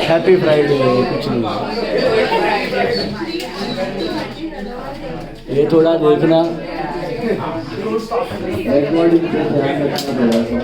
Happy Friday. कुछ नहीं, ये थोड़ा देखना, रिकॉर्डिंग पे ध्यान रखना थोड़ा सा।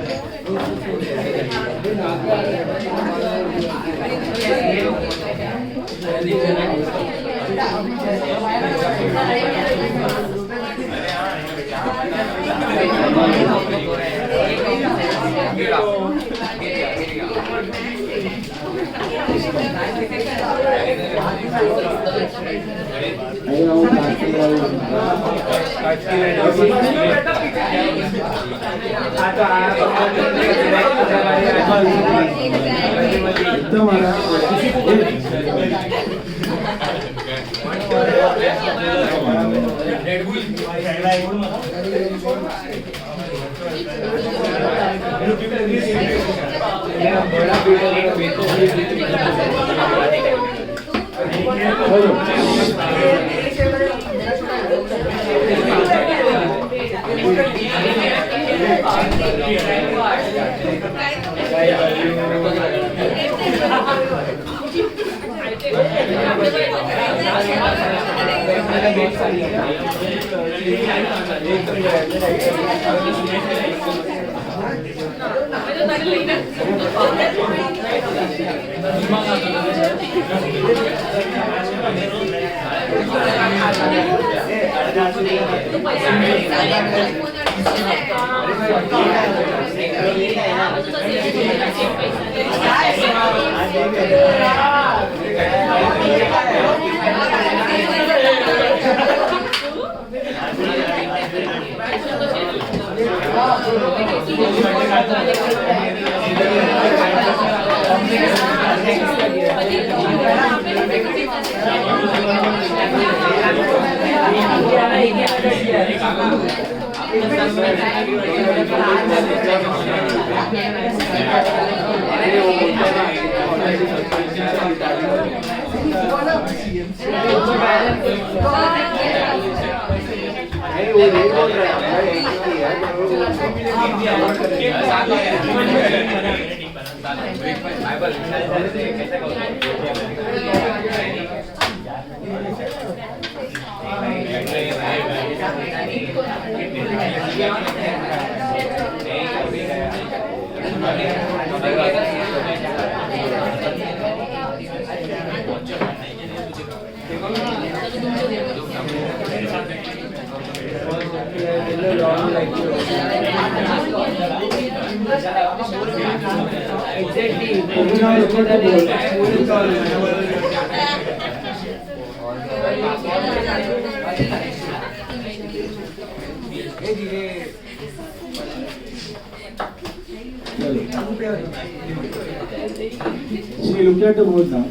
So we looked at the board now.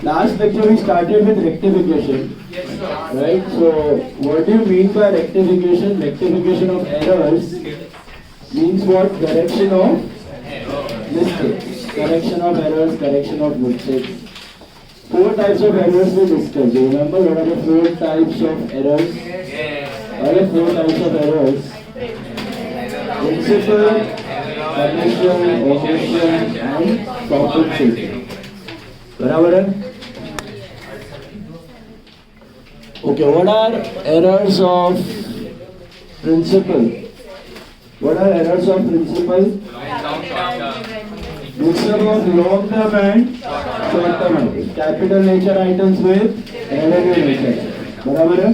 Last lecture we started with rectification, right? So what do you mean by rectification? Rectification of errors means what? Correction of mistakes. Correction of errors, correction of mistakes. 4 types of errors we discussed. Do you remember what are the 4 types of errors? What are the 4 types of errors? Principal, omission, and compensation. बराबर है? Okay, what are errors of principal? What are errors of principal? Mixture of long term and short term items. Capital nature items with revenue nature. बराबर है?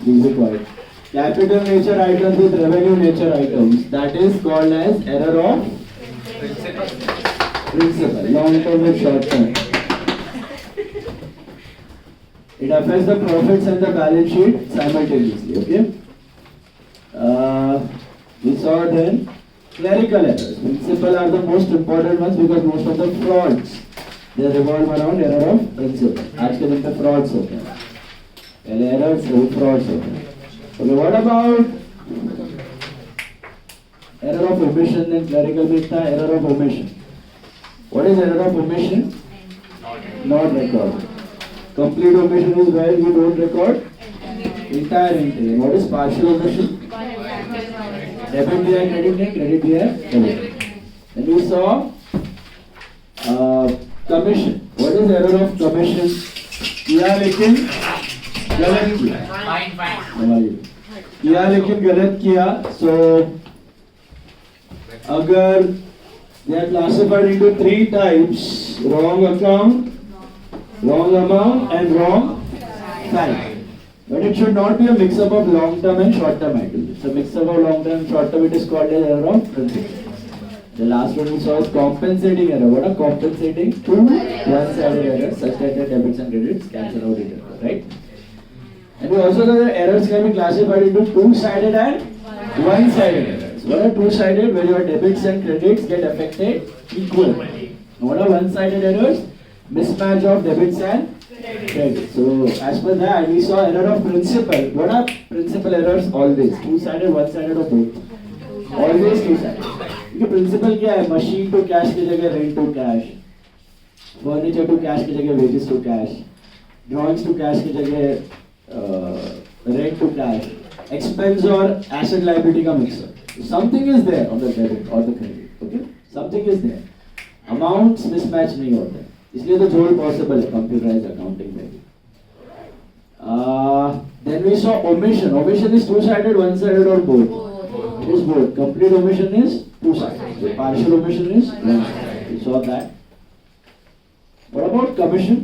This is right. Capital nature items with revenue nature items. That is called as error of principal. Long term and short term. It affects the profits and the balance sheet simultaneously. Okay. We saw then clerical errors. Principal are the most important ones because most of the frauds they revolve around error of principal. आज के दिन पे frauds होते हैं. पहले errors, frauds होते हैं. Okay, what about error of omission? Then clerical में था error of omission. What is error of omission? Not record. Complete omission is where you don't record entire entry. What is partial omission? Debit दिया है, credit नहीं, credit दिया है, debit. Then we saw commission. What is error of commission? किया लेकिन गलत किया. किया लेकिन गलत किया. So अगर they are classified into three types: wrong account, wrong amount, and wrong site. But it should not be a mix-up of long-term and short-term items. It's a mix-up of long-term and short-term. It is called as error of principle. The last one we saw is compensating error. What are compensating? Two one-sided errors such that the debits and credits cancel out each other, right? And we also know that errors can be classified into two-sided and one-sided errors. What are two-sided? Where your debits and credits get affected equally. What are one-sided errors? Mismatch of debits and credits. So as per that, we saw error of principle. What are principal errors? Always two-sided, one-sided, or both? Always two-sided. क्योंकि principal क्या है? Machine to cash की जगह rent to cash, furniture to cash की जगह wages to cash, drawings to cash की जगह rent to cash, expense और एसेट लायबिलिटी का mixer. Something is there on the debit और the credit. Okay, something is there. Amounts mismatch नहीं होते, इसलिए तो जोड़ पॉसिबल है कंप्यूटराइज्ड अकाउंटिंग में भी. Then we saw omission. Omission is two-sided, one-sided, or both? It is both. Complete omission is two-sided. So partial omission is one-sided. We saw that. What about commission?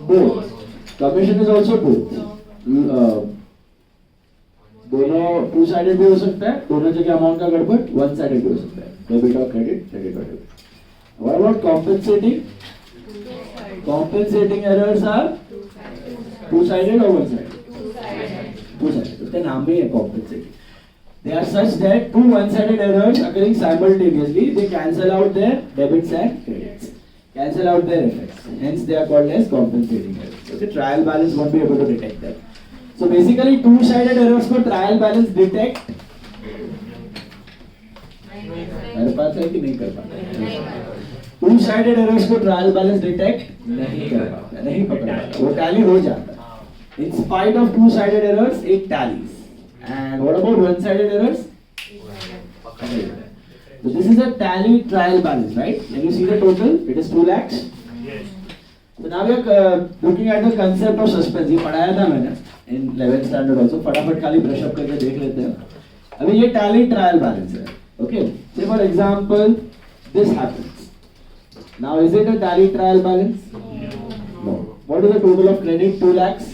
Both. Commission is also both. दोनों two-sided भी हो सकता है, दोनों जगह amount का गड़बड़, one-sided भी हो सकता है, डेबिट और क्रेडिट, क्रेडिट और debit. What about compensating? Compensating errors are two-sided or one-sided? Two-sided. उसका नाम ही है compensating. They are such that two one-sided errors occurring simultaneously, they cancel out their debits and credits, cancel out their effects. Hence, they are called as compensating errors. Okay, trial balance won't be able to detect them. So basically, two-sided errors को trial balance detect कर पाता है कि नहीं कर पाता? Two-sided errors को trial balance detect नहीं कर पाता, नहीं पकड़ पाता, वो tally हो जाता है. In spite of two-sided errors, it tallies. And what about one-sided errors? So this is a tally trial balance, right? Can you see the total? It is 2 lakhs. Yes. So now we are looking at the concept of suspense. ये पढ़ाया था मैंने in 11th standard also. फटाफट खाली brush up करके देख लेते हैं. अभी ये tally trial balance है. Okay. Say for example, this happens. Now is it a tally trial balance? No. What is the total of credit? 2 lakhs.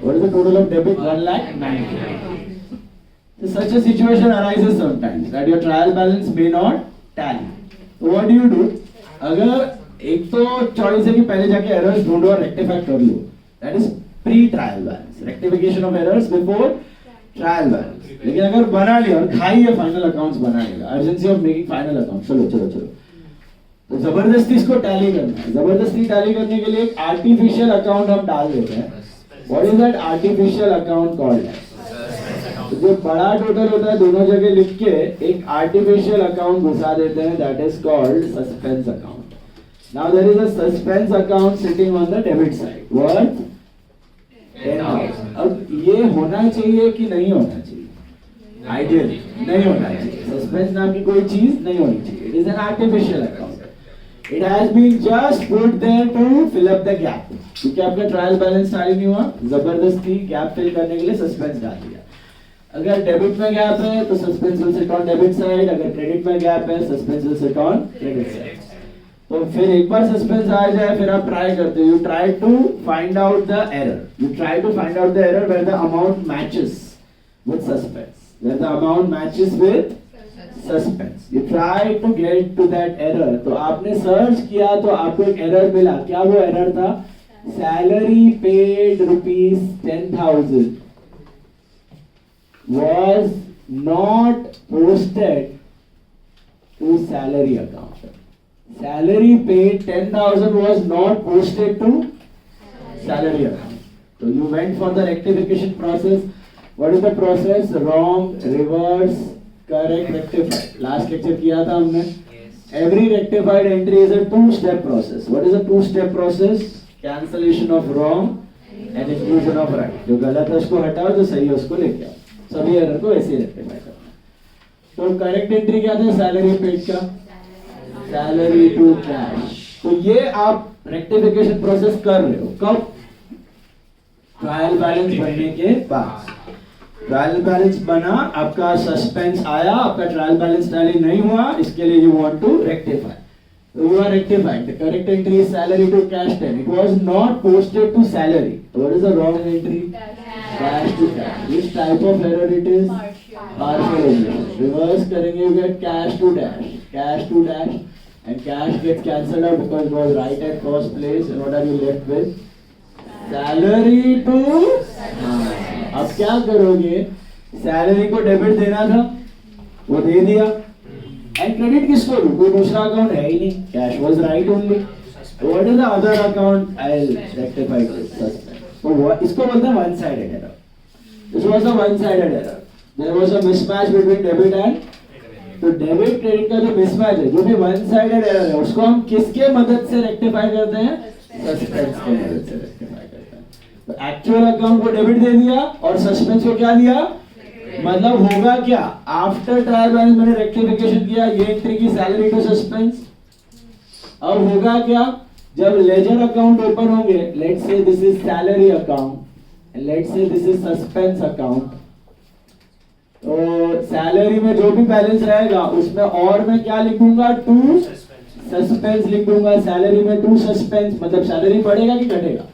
What is the total of debit? 1 lakh 90. So such a situation arises sometimes that your trial balance may not tally. So what do? अगर एक तो choice है कि पहले जाके errors ढूंढो और rectify कर लो, that is pre trial balance, rectification of errors before trial balance. लेकिन अगर बना लिया और खाई है फाइनल अकाउंट्स बनाने का, urgency of making final account, चलो चलो चलो, तो जबरदस्ती इसको टैली करना है. जबरदस्ती टैली करने के लिए एक आर्टिफिशियल अकाउंट हम डाल देते हैं. What is that artificial account called? तो जो बड़ा टोटल होता है दोनों जगह लिख के एक आर्टिफिशियल अकाउंट घुसा देते हैं, that is called suspense account. Now there is a suspense account sitting on the debit side worth 10,000. अब ये होना चाहिए कि नहीं होना चाहिए? आइडियली नहीं होना चाहिए. सस्पेंस नाम की कोई चीज नहीं होनी चाहिए. It is an artificial account. It has been just put there to fill up the gap. क्योंकि आपका ट्रायल बैलेंस टैली नहीं हुआ, जबरदस्ती गैप फिल करने के लिए सस्पेंस डाल दिया. अगर डेबिट में गैप है तो suspense will sit on debit side, अगर क्रेडिट में गैप है suspense will sit on credit side. तो फिर एक बार सस्पेंस आ जाए फिर आप ट्राई करते हो, you try to find out the error, you try to find out the error where the amount matches with suspense, where the amount matches with suspense. You try to get to that error. तो आपने search किया तो आपको एक error मिला. क्या वो error था? Salary paid ₹10,000 was not posted to salary account. Salary paid 10,000 was not posted to salary account. So you went for the rectification process. What is the process? Wrong, reverse, correct, rectified. Last lecture किया था हमने. Every rectified entry is a two-step process. What is a two-step process? Cancellation of wrong and inclusion of right. जो गलत है उसको हटाओ, जो सही है उसको लेके आओ. सभी एरर को ऐसे रेक्टिफाई करना. तो करेक्ट एंट्री क्या था? सैलरी पेड का, सैलरी टू कैश. तो ये आप रेक्टिफिकेशन प्रोसेस कर रहे हो कब? ट्रायल बैलेंस बनने के बाद. ट्रायल बैलेंस बना, आपका सस्पेंस आया, आपका ट्रायल बैलेंस टैली नहीं हुआ, इसके लिए you want to rectify. You are rectified. The correct entry is salary to cash 10. It was not posted to salary. What is the wrong entry? Cash to cash. Which type of error it is? Partial omission. Reverse करेंगे, you get cash to dash. Cash to dash. And cash gets cancelled out because it was right at first place. And what are you left with? Salary to. अब क्या करोगे? Salary को debit देना था, वो दे दिया. And credit किसको दूं? कोई दूसरा अकाउंट है ही नहीं. Cash was right only. What is the other account? I will rectify this. तो इसको बोलते हैं one sided error. This was a one sided error. There was a mismatch between debit and. तो डेबिट क्रेडिट का जो mismatch है, जो भी वन साइडेड एरर है, उसको हम किसके मदद से रेक्टिफाई करते हैं? सस्पेंस की मदद से रेक्टिफाई करते हैं. तो एक्चुअल अकाउंट को डेबिट दे दिया और सस्पेंस को क्या दिया? मतलब होगा क्या? आफ्टर ट्रायल बैलेंस मैंने रेक्टिफिकेशन किया, ये एंट्री की सैलरी टू सस्पेंस. अब होगा क्या? जब लेजर अकाउंट ओपन होंगे, let's say this is salary account and let's say this is suspense account. तो सैलरी में जो भी बैलेंस रहेगा उसमें और मैं क्या लिखूंगा? टू सस्पेंस लिख दूंगा. सैलरी में टू सस्पेंस, मतलब सैलरी बढ़ेगा कि घटेगा?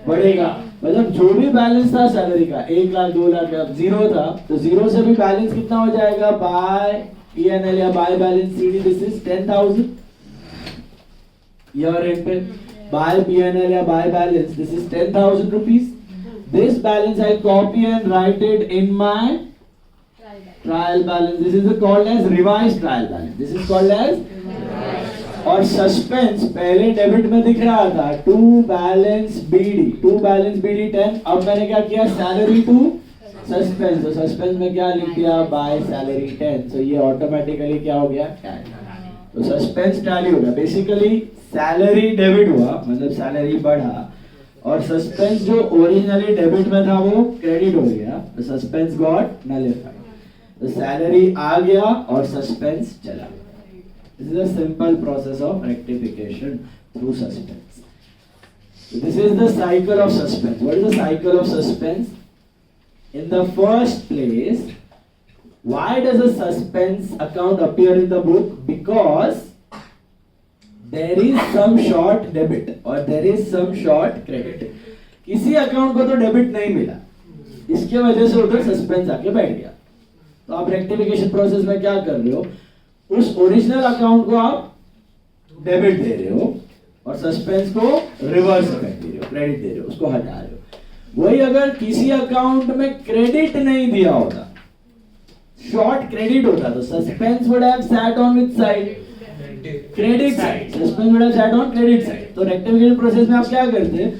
बढ़ेगा. मतलब जो भी बैलेंस था सैलरी का 1 लाख 2 लाख, अब जीरो था, तो जीरो से भी बैलेंस कितना हो जाएगा? बाय पीएनएल या by balance CD, this is 10,000. Year end पे बाय पीएनएल या by balance, this is 10,000 rupees. This balance I copy and write it in my trial balance. This is called as revised trial balance. This is called as. और suspense पहले debit में दिख रहा था, to balance BD 10. अब मैंने क्या किया? Salary to suspense. तो सस्पेंस में क्या लिख दिया? By salary 10. तो ये ऑटोमेटिकली क्या हो गया? टैली. तो सस्पेंस टैली हो गया. बेसिकली सैलरी डेबिट हुआ, मतलब सैलरी बढ़ा, और सस्पेंस जो ओरिजिनली डेबिट में था वो क्रेडिट हो गया. तो सस्पेंस गॉट नलिफाइड. तो सैलरी आ गया और सस्पेंस चला गया. This is a simple process of rectification through suspense. So this is the cycle of suspense. What is the cycle of suspense? In the first place, why does a suspense account appear in the book? Because there is some short debit or there is some short credit. किसी account को तो debit नहीं मिला, इसके वजह से उधर suspense आके बैठ गया. तो आप रेक्टिफिकेशन प्रोसेस में क्या कर रहे हो? उस ओरिजिनल अकाउंट को आप डेबिट दे रहे हो और सस्पेंस को रिवर्स कर दे रहे हो, क्रेडिट दे रहे हो, उसको हटा रहे हो. वही अगर किसी अकाउंट में क्रेडिट नहीं दिया होता, शॉर्ट क्रेडिट होता, तो suspense would have sat on which side? Credit side. Suspense would have sat on credit side. तो रेक्टिफिकेशन प्रोसेस में आप क्या करते हैं?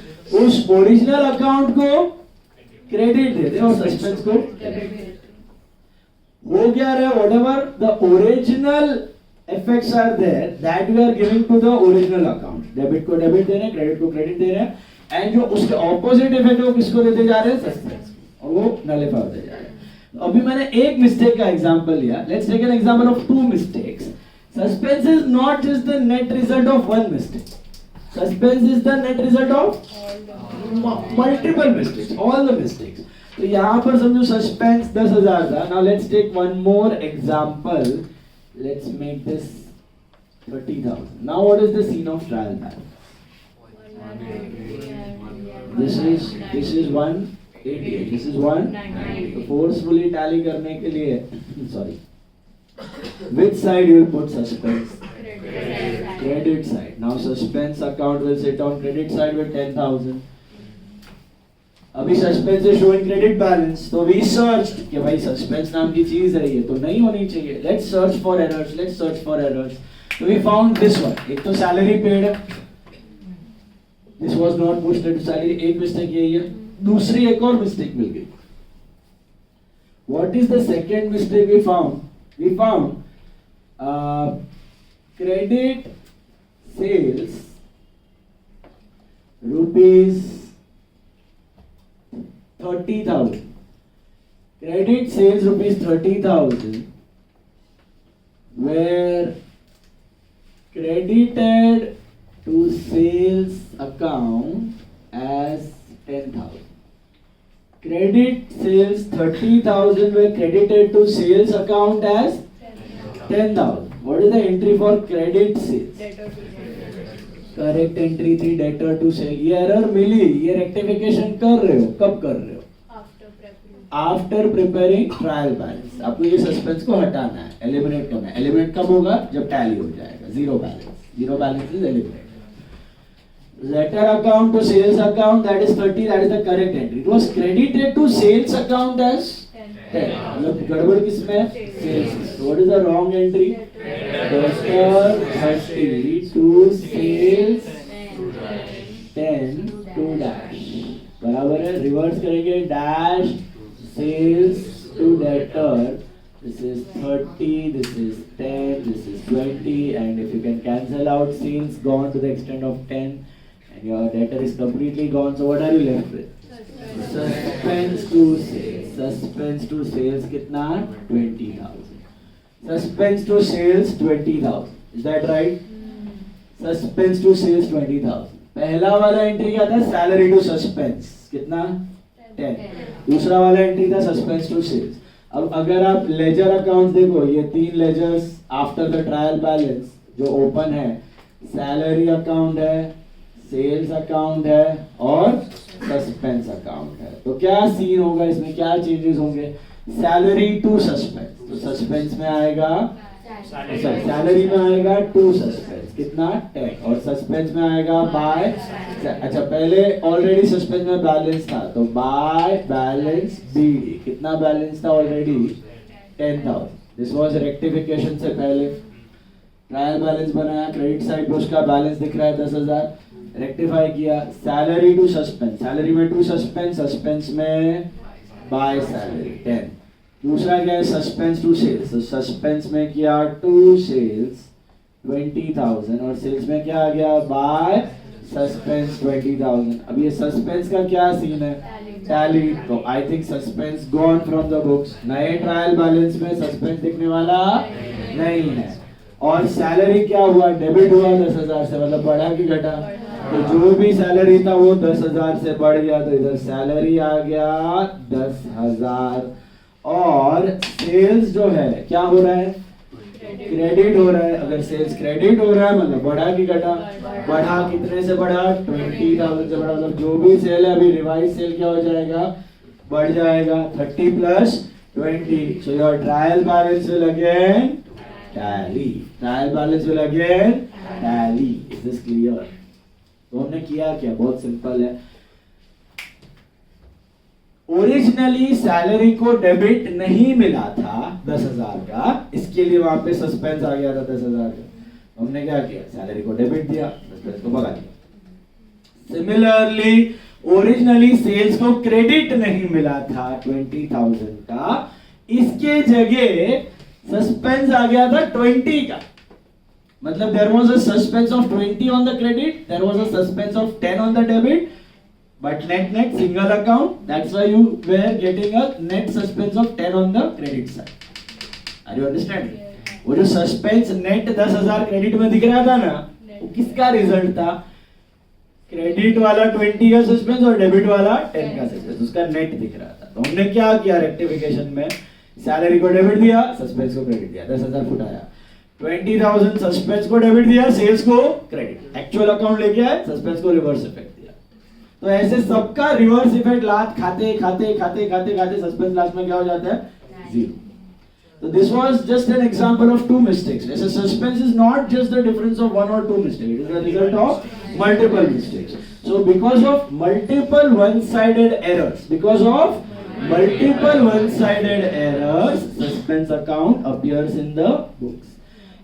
उस ओरिजिनल अकाउंट को क्रेडिट देते हैं और सस्पेंस को डेबिट. हो गया रहे, whatever the original effects are there that we are giving to the original account. Debit को डेबिट दे रहे हैं, क्रेडिट को क्रेडिट दे रहे हैं, एंड जो उसके ऑपोजिट इफेक्ट है वो किसको देते जा रहे हैं? सस्पेंस. और वो नलिफाई होते जा रहे हैं. अभी मैंने एक मिस्टेक का एग्जांपल लिया. Let's take an example of two mistakes. Suspense is not just the net result of one mistake. Suspense is the net result of multiple mistakes, all the mistakes. तो यहाँ पर समझो सस्पेंस 10,000 था. Now let's take one more example. Let's make this 30,000. Now what is the scene of trial balance? This is 188, this is 190. तो forcefully tally करने के लिए sorry, which side you will put suspense? Credit side. Now suspense account will sit on credit side with 10,000. अभी suspense is showing credit balance, तो we search कि भाई suspense नाम की चीज है, ये तो नहीं होनी चाहिए. Let's search for errors. तो वी फाउंड दिस वन. एक तो सैलरी पेड है, this was not posted to salary. एक मिस्टेक यही है. दूसरी एक और मिस्टेक मिल गई. What is the second mistake we found? We found credit sales rupees 30,000. Credit sales rupees 30,000 were credited to sales account as 10,000. Credit sales 30,000 were credited to sales account as 10,000. What is the entry for credit sales? Correct entry थी debtor to cell. ये error मिली, ये rectification कर रहे हो, कब कर रहे हो? After preparing trial balance. आपको ये सस्पेंस को हटाना है, एलिमिनेट करना है. एलिमिनेट कब होगा? जब टैली हो जाएगा. Zero balance. Zero balance is eliminated. Letter account to sales account, that is 30, that is the correct entry. It was credited to sales account as 10. मतलब गड़बड़ किसमें है? Sales. So what is the wrong entry? Debtor 30 to sales 10 to dash. बराबर है. Reverse करेंगे. Dash sales to debtor. This is 30, this is 10, this is 20, and if you can cancel out sales gone to the extent of 10. And your debtor is completely gone, so what are you left with? Suspense to sales. Suspense to sales कितना? 20,000. Suspense to sales 20,000. Is that right? Suspense to sales 20,000. पहला वाला entry क्या था? Salary to suspense. कितना? 10. दूसरा वाला entry था suspense to sales. अब अगर आप लेजर अकाउंट्स देखो, ये तीन ledgers after the trial balance जो ओपन है, सैलरी अकाउंट है, सेल्स अकाउंट है और सस्पेंस अकाउंट है. तो क्या सीन होगा इसमें? क्या चेंजेस होंगे? Salary to suspense. तो सस्पेंस में आएगा, सैलरी में आएगा टू सस्पेंस. कितना? 10. और सस्पेंस में आएगा बाय. अच्छा, पहले ऑलरेडी सस्पेंस में बैलेंस था, तो बाय बैलेंस बीडी. कितना बैलेंस था ऑलरेडी? 10,000. दिस वाज रेक्टिफिकेशन से पहले. ट्रायल बैलेंस बनाया, क्रेडिट साइड पे उसका बैलेंस दिख रहा है 10,000. रेक्टिफाई किया. Salary to suspense. सैलरी में टू सस्पेंस, सस्पेंस में बाय सैलरी 10. दूसरा क्या है? Suspense to sales. तो सस्पेंस में किया टू सेल्स 20,000 और सेल्स में क्या आ गया? By suspense 20,000. अब ये सस्पेंस का क्या सीन है? टैली. तो I think suspense gone from the books. नए ट्रायल बैलेंस में सस्पेंस दिखने वाला नहीं है. और सैलरी क्या हुआ? डेबिट हुआ 10,000 से, मतलब बढ़ा कि घटा? तो जो भी सैलरी था वो 10,000 से बढ़ गया, तो इधर सैलरी आ गया 10,000. और सेल्स जो है क्या हो रहा है? क्रेडिट हो रहा है. अगर सेल्स क्रेडिट हो रहा है मतलब बढ़ा कि घटा? बढ़ा. कितने से बढ़ा? 20,000 से बढ़ा. मतलब जो भी सेल है अभी रिवाइज सेल क्या हो जाएगा? बढ़ जाएगा. 30 plus 20. So your trial balance will again tally. Trial balance will again tally. Is this clear? तो हमने किया क्या? बहुत सिंपल है. ओरिजिनली सैलरी को डेबिट नहीं मिला था 10,000 का, इसके लिए वहां पे सस्पेंस आ गया था 10,000 का. हमने क्या किया? सैलरी को डेबिट दिया, सस्पेंस को भगा दिया. सिमिलरली ओरिजिनली सेल्स को क्रेडिट नहीं मिला था 20,000 का, इसके जगह सस्पेंस आ गया था 20 का. मतलब there was a suspense of 20 on the credit, there was a suspense of 10 on the debit, but net single account. That's why you were getting a net suspense of 10 on the credit side. Are you understanding? वो जो suspense net 10,000 credit में दिख रहा था ना, वो किसका result था? क्रेडिट वाला 20 का सस्पेंस और डेबिट वाला 10 का सस्पेंस, उसका नेट दिख रहा था. तो हमने क्या किया रेक्टिफिकेशन में? सैलरी को डेबिट दिया, सस्पेंस को क्रेडिट दिया, 10,000 फुटाया. 20,000 सस्पेंस को डेबिट दिया, सेल्स को क्रेडिट. एक्चुअल अकाउंट लेके आए, सस्पेंस को रिवर्स इफेक्ट दिया. तो ऐसे सबका रिवर्स इफेक्ट लास्ट खाते खाते सस्पेंस लास्ट में क्या हो जाता है? 0. So this was just an example of two mistakes. As a suspense is not just the difference of one or two mistakes. It is the result of multiple mistakes. So because of multiple one-sided errors, suspense account appears in the books.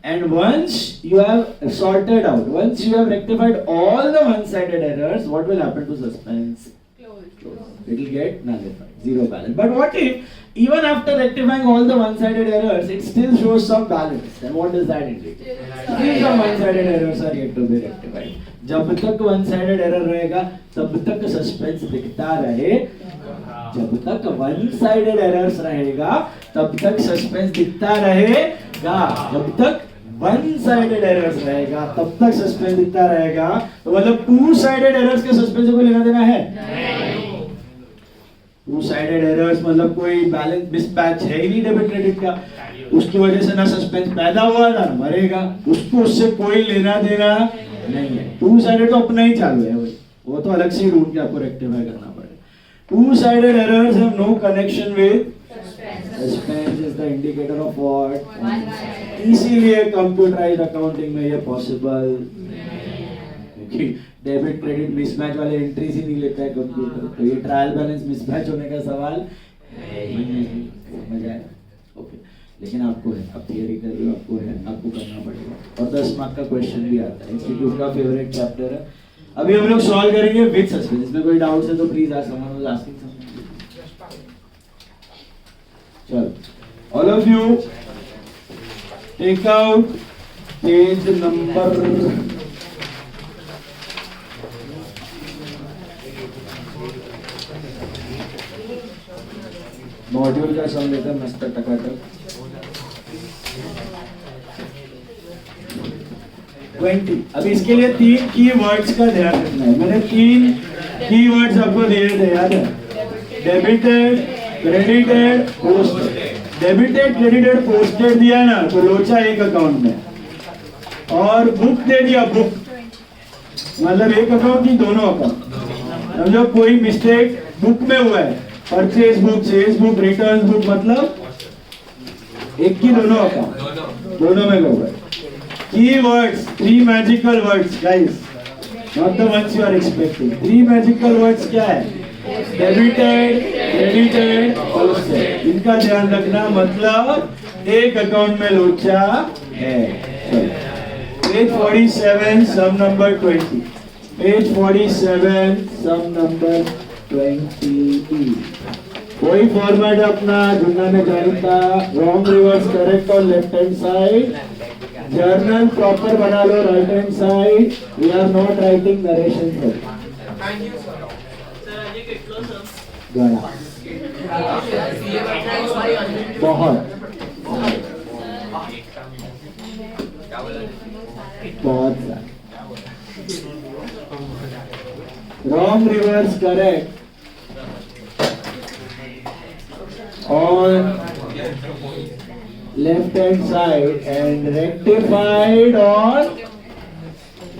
And once you have sorted out, once you have rectified all the one-sided errors, what will happen to suspense? Close. It will get nullified, zero balance. But what if even after rectifying all the one-sided errors, it still shows some balance. And what does that indicate? Still some one-sided errors are yet to be rectified. जब तक one-sided error रहेगा, तब तक suspense दिखता रहे. जब तक one-sided errors रहेगा, तब तक suspense दिखता रहेगा. जब तक one-sided errors रहेगा, तब तक suspense दिखता रहेगा. तो मतलब two-sided errors के suspense को लेना देना है? टू साइडेड एरर्स मतलब कोई बैलेंस मिसमैच है ही नहीं डेबिट क्रेडिट का, उसकी वजह से ना सस्पेंस पैदा हुआ ना मरेगा, उसको उससे कोई लेना देना नहीं है. टू साइडेड तो अपना ही चालू है भाई, वो तो अलग से ढूंढ के आपको रेक्टिफाई करना पड़ेगा. Two sided errors have no connection with suspense is the indicator of what. इसीलिए कंप्यूटराइज्ड अकाउंटिंग में ये पॉसिबल, डेबिट क्रेडिट मिसमैच वाले एंट्रीज ही नहीं लेता है कंप्यूटर, तो ये ट्रायल बैलेंस मिसमैच होने का सवाल समझ आया. ओके, लेकिन आपको है, आप थियरी कर रहे हो, आपको है, आपको करना पड़ेगा. और 10 मार्क का क्वेश्चन भी आता है, इंस्टीट्यूट का फेवरेट चैप्टर है. अभी हम लोग सॉल्व करेंगे विद सस्पेंस. इसमें कोई डाउट्स है तो please ask, someone was asking something. चलो, all of you take out page number module का सम लेकर मस्त टकाटक 20. अभी इसके लिए 3 कीवर्ड्स का ध्यान रखना है. मैंने 3 कीवर्ड्स आपको दिए थे, याद है? Debited, credited, posted. Debited, credited, posted दिया ना तो लोचा एक अकाउंट में, और बुक दे दिया, बुक मतलब एक अकाउंट की दोनों अकाउंट. समझो कोई मिस्टेक बुक में हुआ है, purchase book, sales book, return book, मतलब एक की दोनों अकाउंट, दोनों में हुआ है. Keywords, 3 magical words guys, not the ones you are expecting. 3 magical words क्या है? Debited, credited, posted. इनका ध्यान रखना, मतलब एक अकाउंट में लोचा है. Page 47 sum number 20. Page 47 sum number 20. कोई फॉर्मेट अपना ढूंढना में जानता. रॉन्ग रिवर्स करेक्ट और left hand side. Journal proper बना लो right hand side. We are not writing narration sir. गड़ा बहुत बहुत सारा. Wrong reverse correct on left hand side and rectified on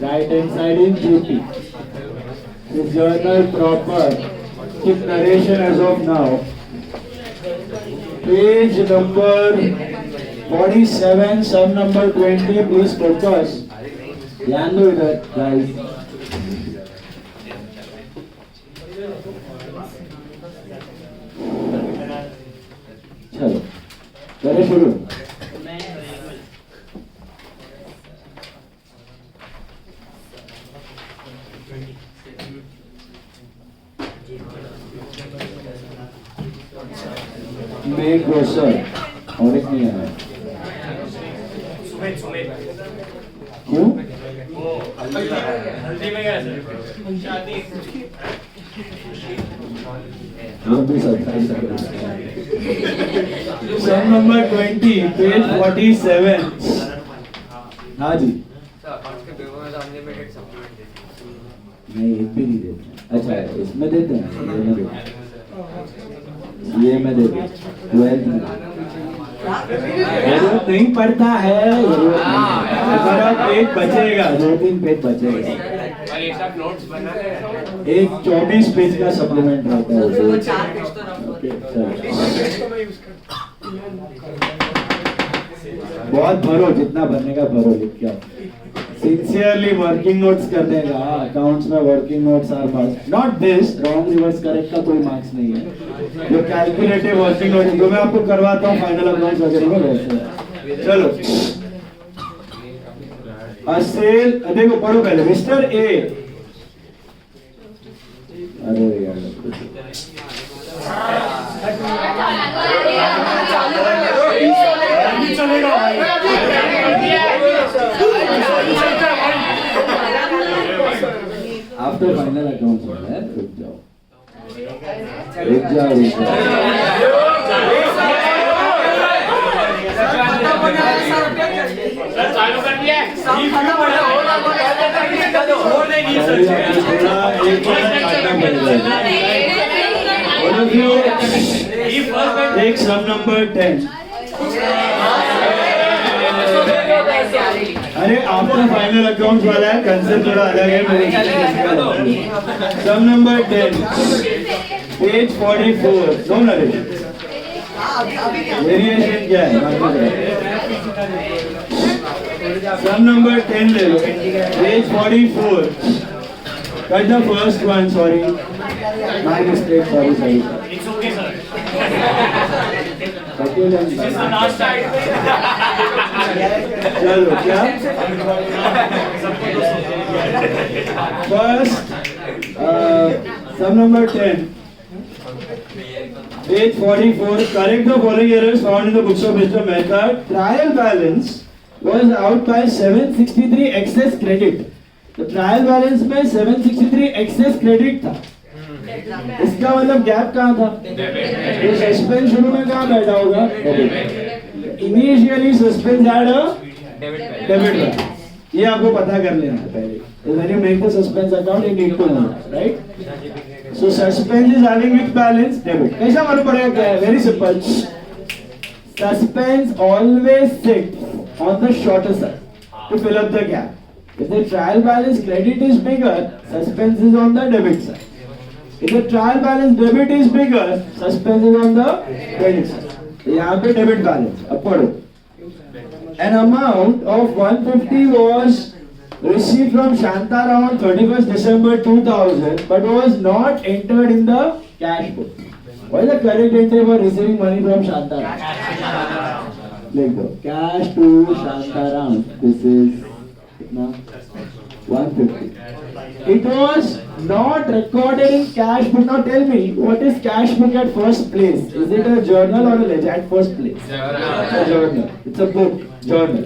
right hand side in duty. The journal proper. Keep narration as of now. Page number 47, sum number 20. Please focus. ध्यान दो इधर guys. चलो करें शुरू. मेक ग्रोसर और एक नहीं आया. क्यों? हल्दी में गया सर, शादी. Sum number 20, page 47. हाँ जी. नहीं एक भी नहीं देते. अच्छा इसमें देते हैं, ये में देते हैं. 12 में जरूरत नहीं पड़ता है. अगर पेज बचेगा, 2-3 पेज बचेगा. एक 24 पेज का सप्लीमेंट रहता है. बहुत भरो, जितना भरने का भरो. लिख के सिंसियरली वर्किंग नोट्स कर देगा. अकाउंट्स में working notes are must. Not this wrong reverse correct का कोई मार्क्स नहीं है. जो कैलकुलेटिव वर्किंग नोट्स जो मैं आपको करवाता हूँ फाइनल अकाउंट्स वगैरह में वैसे. चलो असेल देखो, पढ़ो पहले. मिस्टर ए, अरे यार आफ्टर फाइनल अकाउंट्स वाला है, रुक जाओ रुक जाओ रुक जाओ। चालू कर दिया Take sum number 10. अरे आफ्टर फाइनल अकाउंट्स वाला है, कंसेप्ट थोड़ा अलग है। Sum number 10 page 44 no narration, variation क्या है? सम नंबर 10 ले लो, page 44, cut the first one, sorry my mistake, sorry It's okay, sir. चलो क्या first sum number 10 page 44, correct the following errors found in the books of Mr. Mehta. Trial balance was out by 763 excess credit. तो trial balance में 763 access credit था। इसका मतलब gap कहाँ था? तो सस्पेंस शुरू में कहाँ बैठा होगा? Initially suspense had a debit balance, ये आपको पता कर लेना है पहले। So when you make the suspense account, you need to know, right? So suspense is having which balance? Debit. कैसा मालूम पड़ेगा क्या है? Very simple. Suspense always sits on the shorter side to fill up the gap. If the trial balance credit is bigger, suspense is on the debit side. If the trial balance debit is bigger, suspense is on the credit side. तो यहाँ पे debit balance, अब पढ़ो. An amount of 150 was received from Shantaram on 31st December 2000, but was not entered in the cash book. What is the correct entry for receiving money from Shantaram? लिख दो, cash to Shantaram. This is कितना? 150. It was not recorded in cash book. Now tell me, what is cash book at first place? Is it a journal or a ledger at first place? It's a journal. It's a book, journal.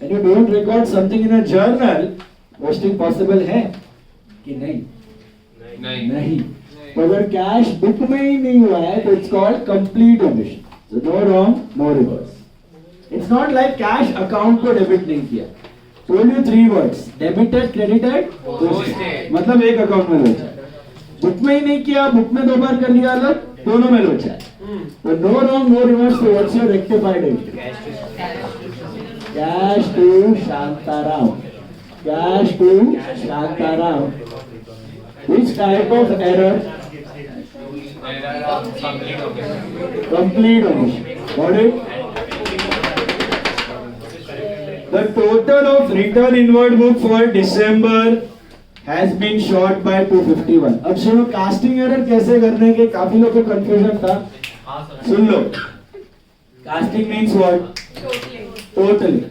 When you don't record something in a journal, posting possible है कि नहीं? नहीं। तो अगर cash book में ही नहीं हुआ है, तो it's called complete omission. So no wrong, no reverse. It's not like cash account को debit नहीं किया. Told you 3 words: debited, credited, posted. मतलब एक अकाउंट में लोचा है। बुक में ही नहीं किया, बुक में 2 बार कर लिया अलग, दोनों में लोचा है। तो नो रॉन्ग नो रिवर्स, तो what's your rectified entry? Cash to Shantaram, cash to Shantaram. Which type of error? Complete omission. Got it? The total of return inward book for December has been short by 251. अब सुनो, casting error कैसे करने के काफी लोगों को confusion था। सुन लो, casting means what? Totalling.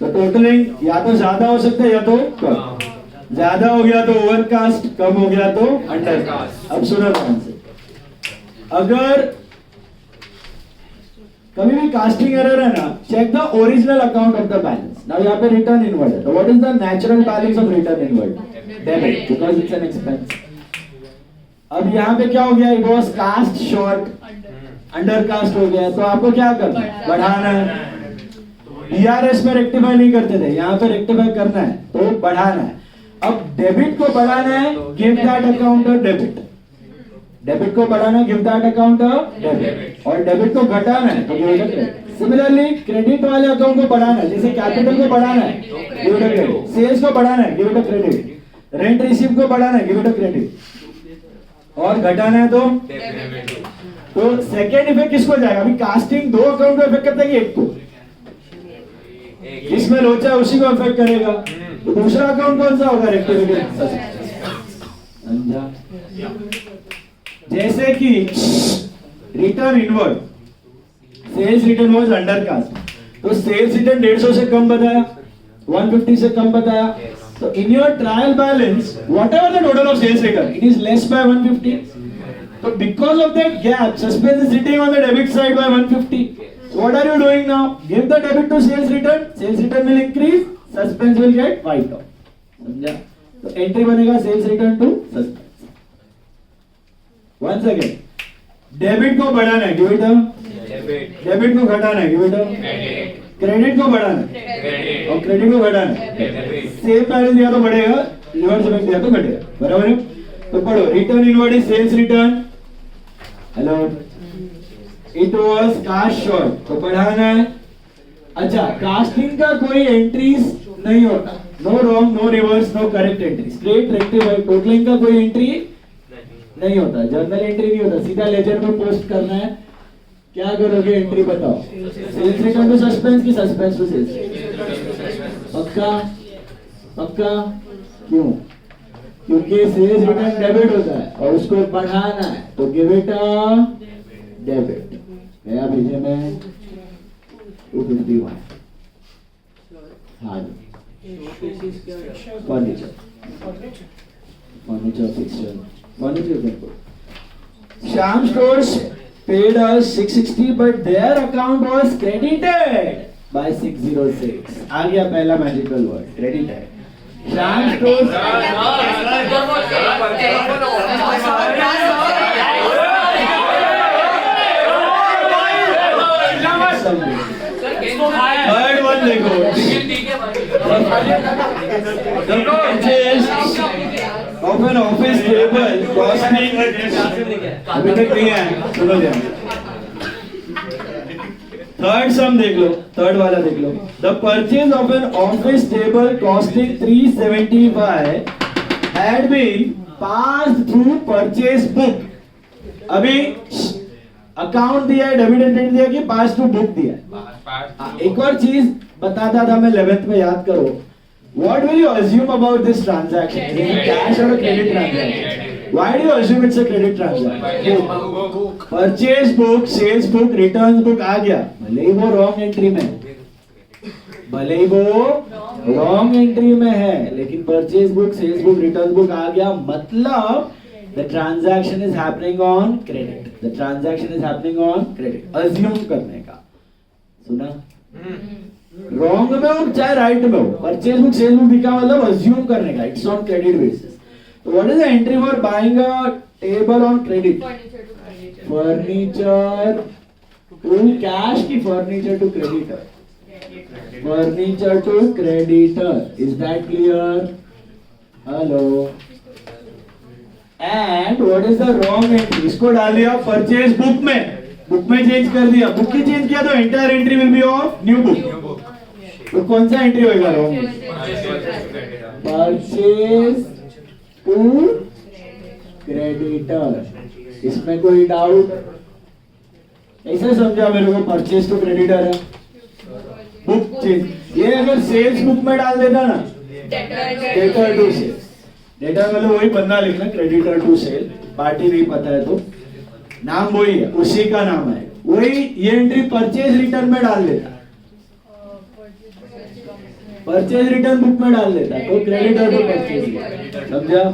तो टोटलिंग या तो ज्यादा हो सकता है या तो कम। ज्यादा हो गया तो ओवरकास्ट, कम हो गया तो अंडरकास्ट। अब सुनो ध्यान से, अगर कभी भी कास्टिंग एरर है ना, check the original account of the balance. Now यहाँ पे रिटर्न इनवर्ड है, तो what is the natural balance of return inward? Debit, because it's an expense. अब यहाँ पे क्या हो गया? It was cast short, under cast हो गया, तो आपको क्या करना है? बढ़ाना है। डीआरएस में रेक्टिफाई नहीं करते थे, यहाँ पे रेक्टिफाई करना है तो बढ़ाना है। अब डेबिट को बढ़ाना है, give that account a debit. Debit को बढ़ाना है, give that account a debit. और डेबिट को घटाना है तो give it a credit. Similarly credit वाले अकाउंट को बढ़ाना है, जैसे कैपिटल को बढ़ाना है, give it a credit. Sales को बढ़ाना है, give it a credit. Rent receive को बढ़ाना है, गिव इट अ क्रेडिट। और घटाना है तो सेकेंड इफेक्ट किसको जाएगा? अभी कास्टिंग 2 अकाउंट को इफेक्ट करता है कि एक को? जिसमें लोचा है उसी को इफेक्ट करेगा। तो दूसरा अकाउंट कौन सा होगा? रेक्टिफिकेशन। समझा? जैसे कि return inward, sales return was under cast, तो सेल्स रिटर्न 150 से कम बताया, 150 से कम बताया। तो in your trial balance whatever the total of sales return, it is less by 150। So because of that gap, suspense is sitting on the debit side by 150. So what are you doing now? Give the debit to sales return. Sales return will increase. Suspense will get wiped out. समझा? तो entry बनेगा sales return to suspense. Once again, debit को बढ़ाना है, give it a. Debit को घटाना है, give it a. Credit को बढ़ाना है और क्रेडिट को घटाना है. सेम बैलेंस दिया तो बढ़ेगा, रिवर्स इफेक्ट दिया तो घटेगा. बराबर है? तो पढ़ो. Return inward is sales return. Hello. It was cast short, तो बढ़ाना है. अच्छा, कास्टिंग का कोई एंट्रीज नहीं होता. No wrong, no reverse, no correct entry. Straight rectify. Totalling का कोई एंट्री नहीं होता. जर्नल एंट्री नहीं होता. सीधा लेजर में पोस्ट करना है. क्या करोगे? एंट्री बताओ. सेल्स रिटर्न टू सस्पेंस की सस्पेंस टू सेल्स. पक्का? पक्का? क्यों? क्योंकि सेल्स रिटर्न डेबिट होता है और उसको बढ़ाना है, तो गिव इट अ डेबिट. गया भेजे में 251. हाँ जी. Furniture. Furniture fixture. Furniture. Shyam Stores paid us 660, but their account was credited by 606. आ गया पहला magical word, credited. Shyam Stores. Third one देखो. The purchase of an office table costing. अभी तक नहीं है, सुनो ध्यान. थर्ड सम देख लो. थर्ड वाला देख लो. The purchase of an office table costing 375 had been passed through purchase book. अभी अकाउंट दिया है, डेबिट एंट्री दिया कि पास टू बुक दिया है. एक और चीज बताता था मैं 11th में, याद करो. What will you assume about this transaction? Is it cash or a credit transaction? Why do you assume it's a credit transaction? Book. Purchase book, sales book, returns book आ गया. भले ही वो wrong entry में, भले ही वो wrong entry में है, लेकिन purchase book, sales book, returns book आ गया. मतलब the transaction is happening on credit. The transaction is happening on credit. Assume करने का. सुना? रॉन्ग में हो चाहे राइट में हो, परचेज बुक सेल बुक दिखा मतलब अज्यूम करने का. It's on credit basis. तो what is the entry for buying a table on credit? Furniture to cash की furniture to creditor. Furniture to creditor. Is that clear? Hello. And what is the wrong एंट्री? इसको डाल दिया purchase book में, book में change कर दिया. Book की चेंज किया तो entire entry will be of new book. तो कौन सा एंट्री होगा रॉन्ग? Purchase to creditor. इसमें कोई डाउट? ऐसे समझा मेरे को. परचेज टू क्रेडिटर है, बुक चेंज. ये अगर सेल्स बुक में डाल देता ना, डेटर टू सेल्स. डेटर मतलब वही बंदा लिखना, क्रेडिटर टू सेल. पार्टी नहीं पता है तो नाम वही है, उसी का नाम है. वही ये एंट्री परचेज रिटर्न में डाल देता, परचेज रिटर्न बुक में डाल देता, तो क्रेडिटर टू परचेज. समझा?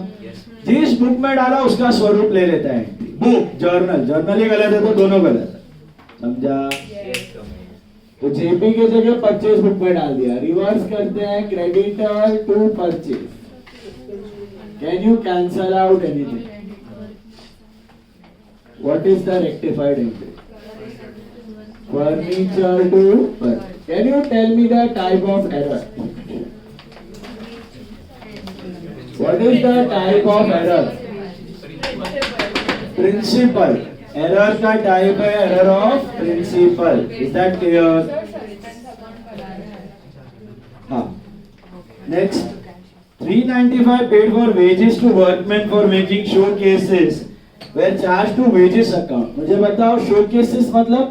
जिस बुक में डाला उसका स्वरूप ले लेता है. Book, journal. जर्नल ही गलत है तो दोनों गलत है. समझा? तो जेपी के जगह परचेज बुक में डाल दिया. रिवर्स करते हैं, creditor to purchase. Can you cancel out anything? What is the rectified entry? Furniture to purchase. Can you tell me the type of error? What is the type of error? Principal. Error का type है error of principal. Is that clear? हाँ. Next. 395 paid for wages to workmen for making showcases. Where charged to wages account. मुझे बताओ, showcases मतलब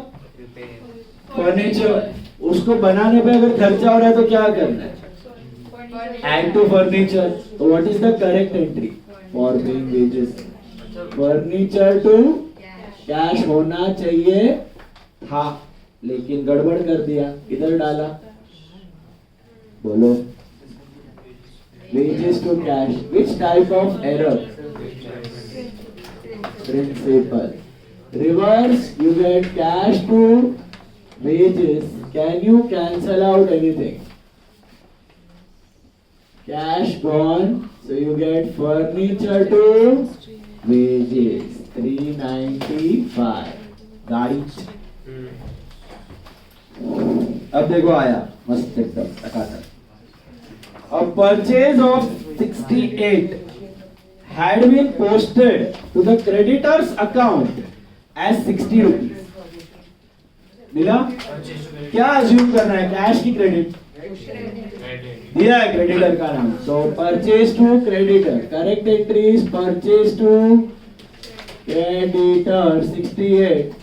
furniture. उसको बनाने पे अगर खर्चा हो रहा है तो क्या करना है? Add to furniture. तो what is the correct entry for paying wages? Furniture to cash होना चाहिए था, लेकिन गड़बड़ कर दिया. इधर डाला. बोलो. Wages to cash. Which type of error? principal. Reverse, you get cash to wages. Can you cancel out anything? Cash gone, so you get furniture to wages. 395. गाड़ी. अब देखो आया मस्त एकदम टकाटक. A purchase of 68 had been posted to the creditor's account as 60 rupees. मिला? क्या assume करना है? कैश की क्रेडिट दिया है क्रेडिटर का नाम. So purchase to creditor. Correct entry is purchase to creditor 68.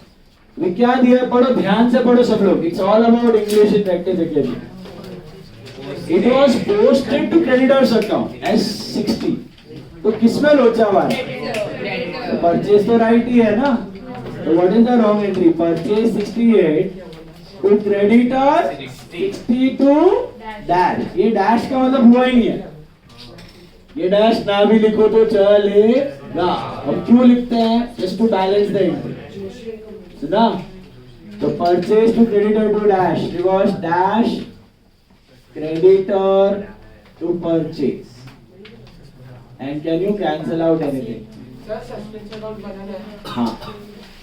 ये क्या दिया है? पढ़ो, ध्यान से पढ़ो सब लोग. It's all about English in rectification. It was posted to creditor's account as 60. तो किसमें लोचा हुआ है? परचेज तो राइट ही है ना. तो what is the wrong entry? Purchase 68 to creditor 62 dash. ये डैश का मतलब हुआ ही नहीं है. ये डैश ना भी लिखो तो चलेगा. अब क्यों लिखते हैं? Just to balance the entry. सुना? तो purchase to creditor to dash. Reverse dash creditor to purchase. And can you cancel out anything? Sir suspense account बनाना है. हाँ,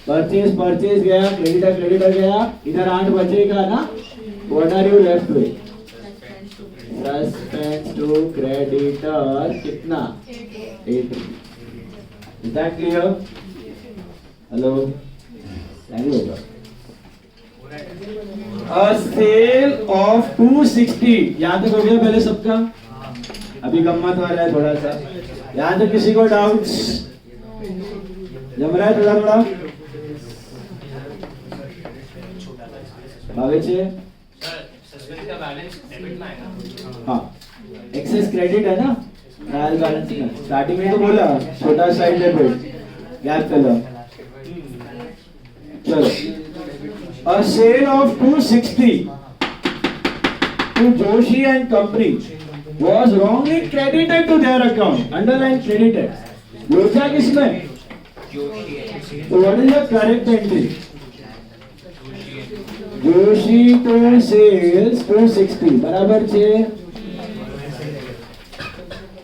परचेज गया, क्रेडिटर गया. इधर 8 बचेगा ना. What are you left with? Suspense to creditor कितना? 8. Is that clear? Hello? नहीं होगा. A sale of 260. यहाँ तक हो गया पहले सबका. अभी गम्मत वाला है थोड़ा सा. यहाँ तक किसी को डाउट्स जम रहा है? थोड़ा भावेचे. सस्पेंस का बैलेंस डेबिट में आएगा. हाँ, एक्सेस क्रेडिट है ना ट्रायल बैलेंस में. स्टार्टिंग में तो बोला छोटा साइड डेबिट गैप फिलर. चलो. A sale of 260 to Joshi and Company was wrongly credited to their account. Underline credited. लोचा किसमें? So what is the correct entry? Joshi to sales 260 बराबर 6.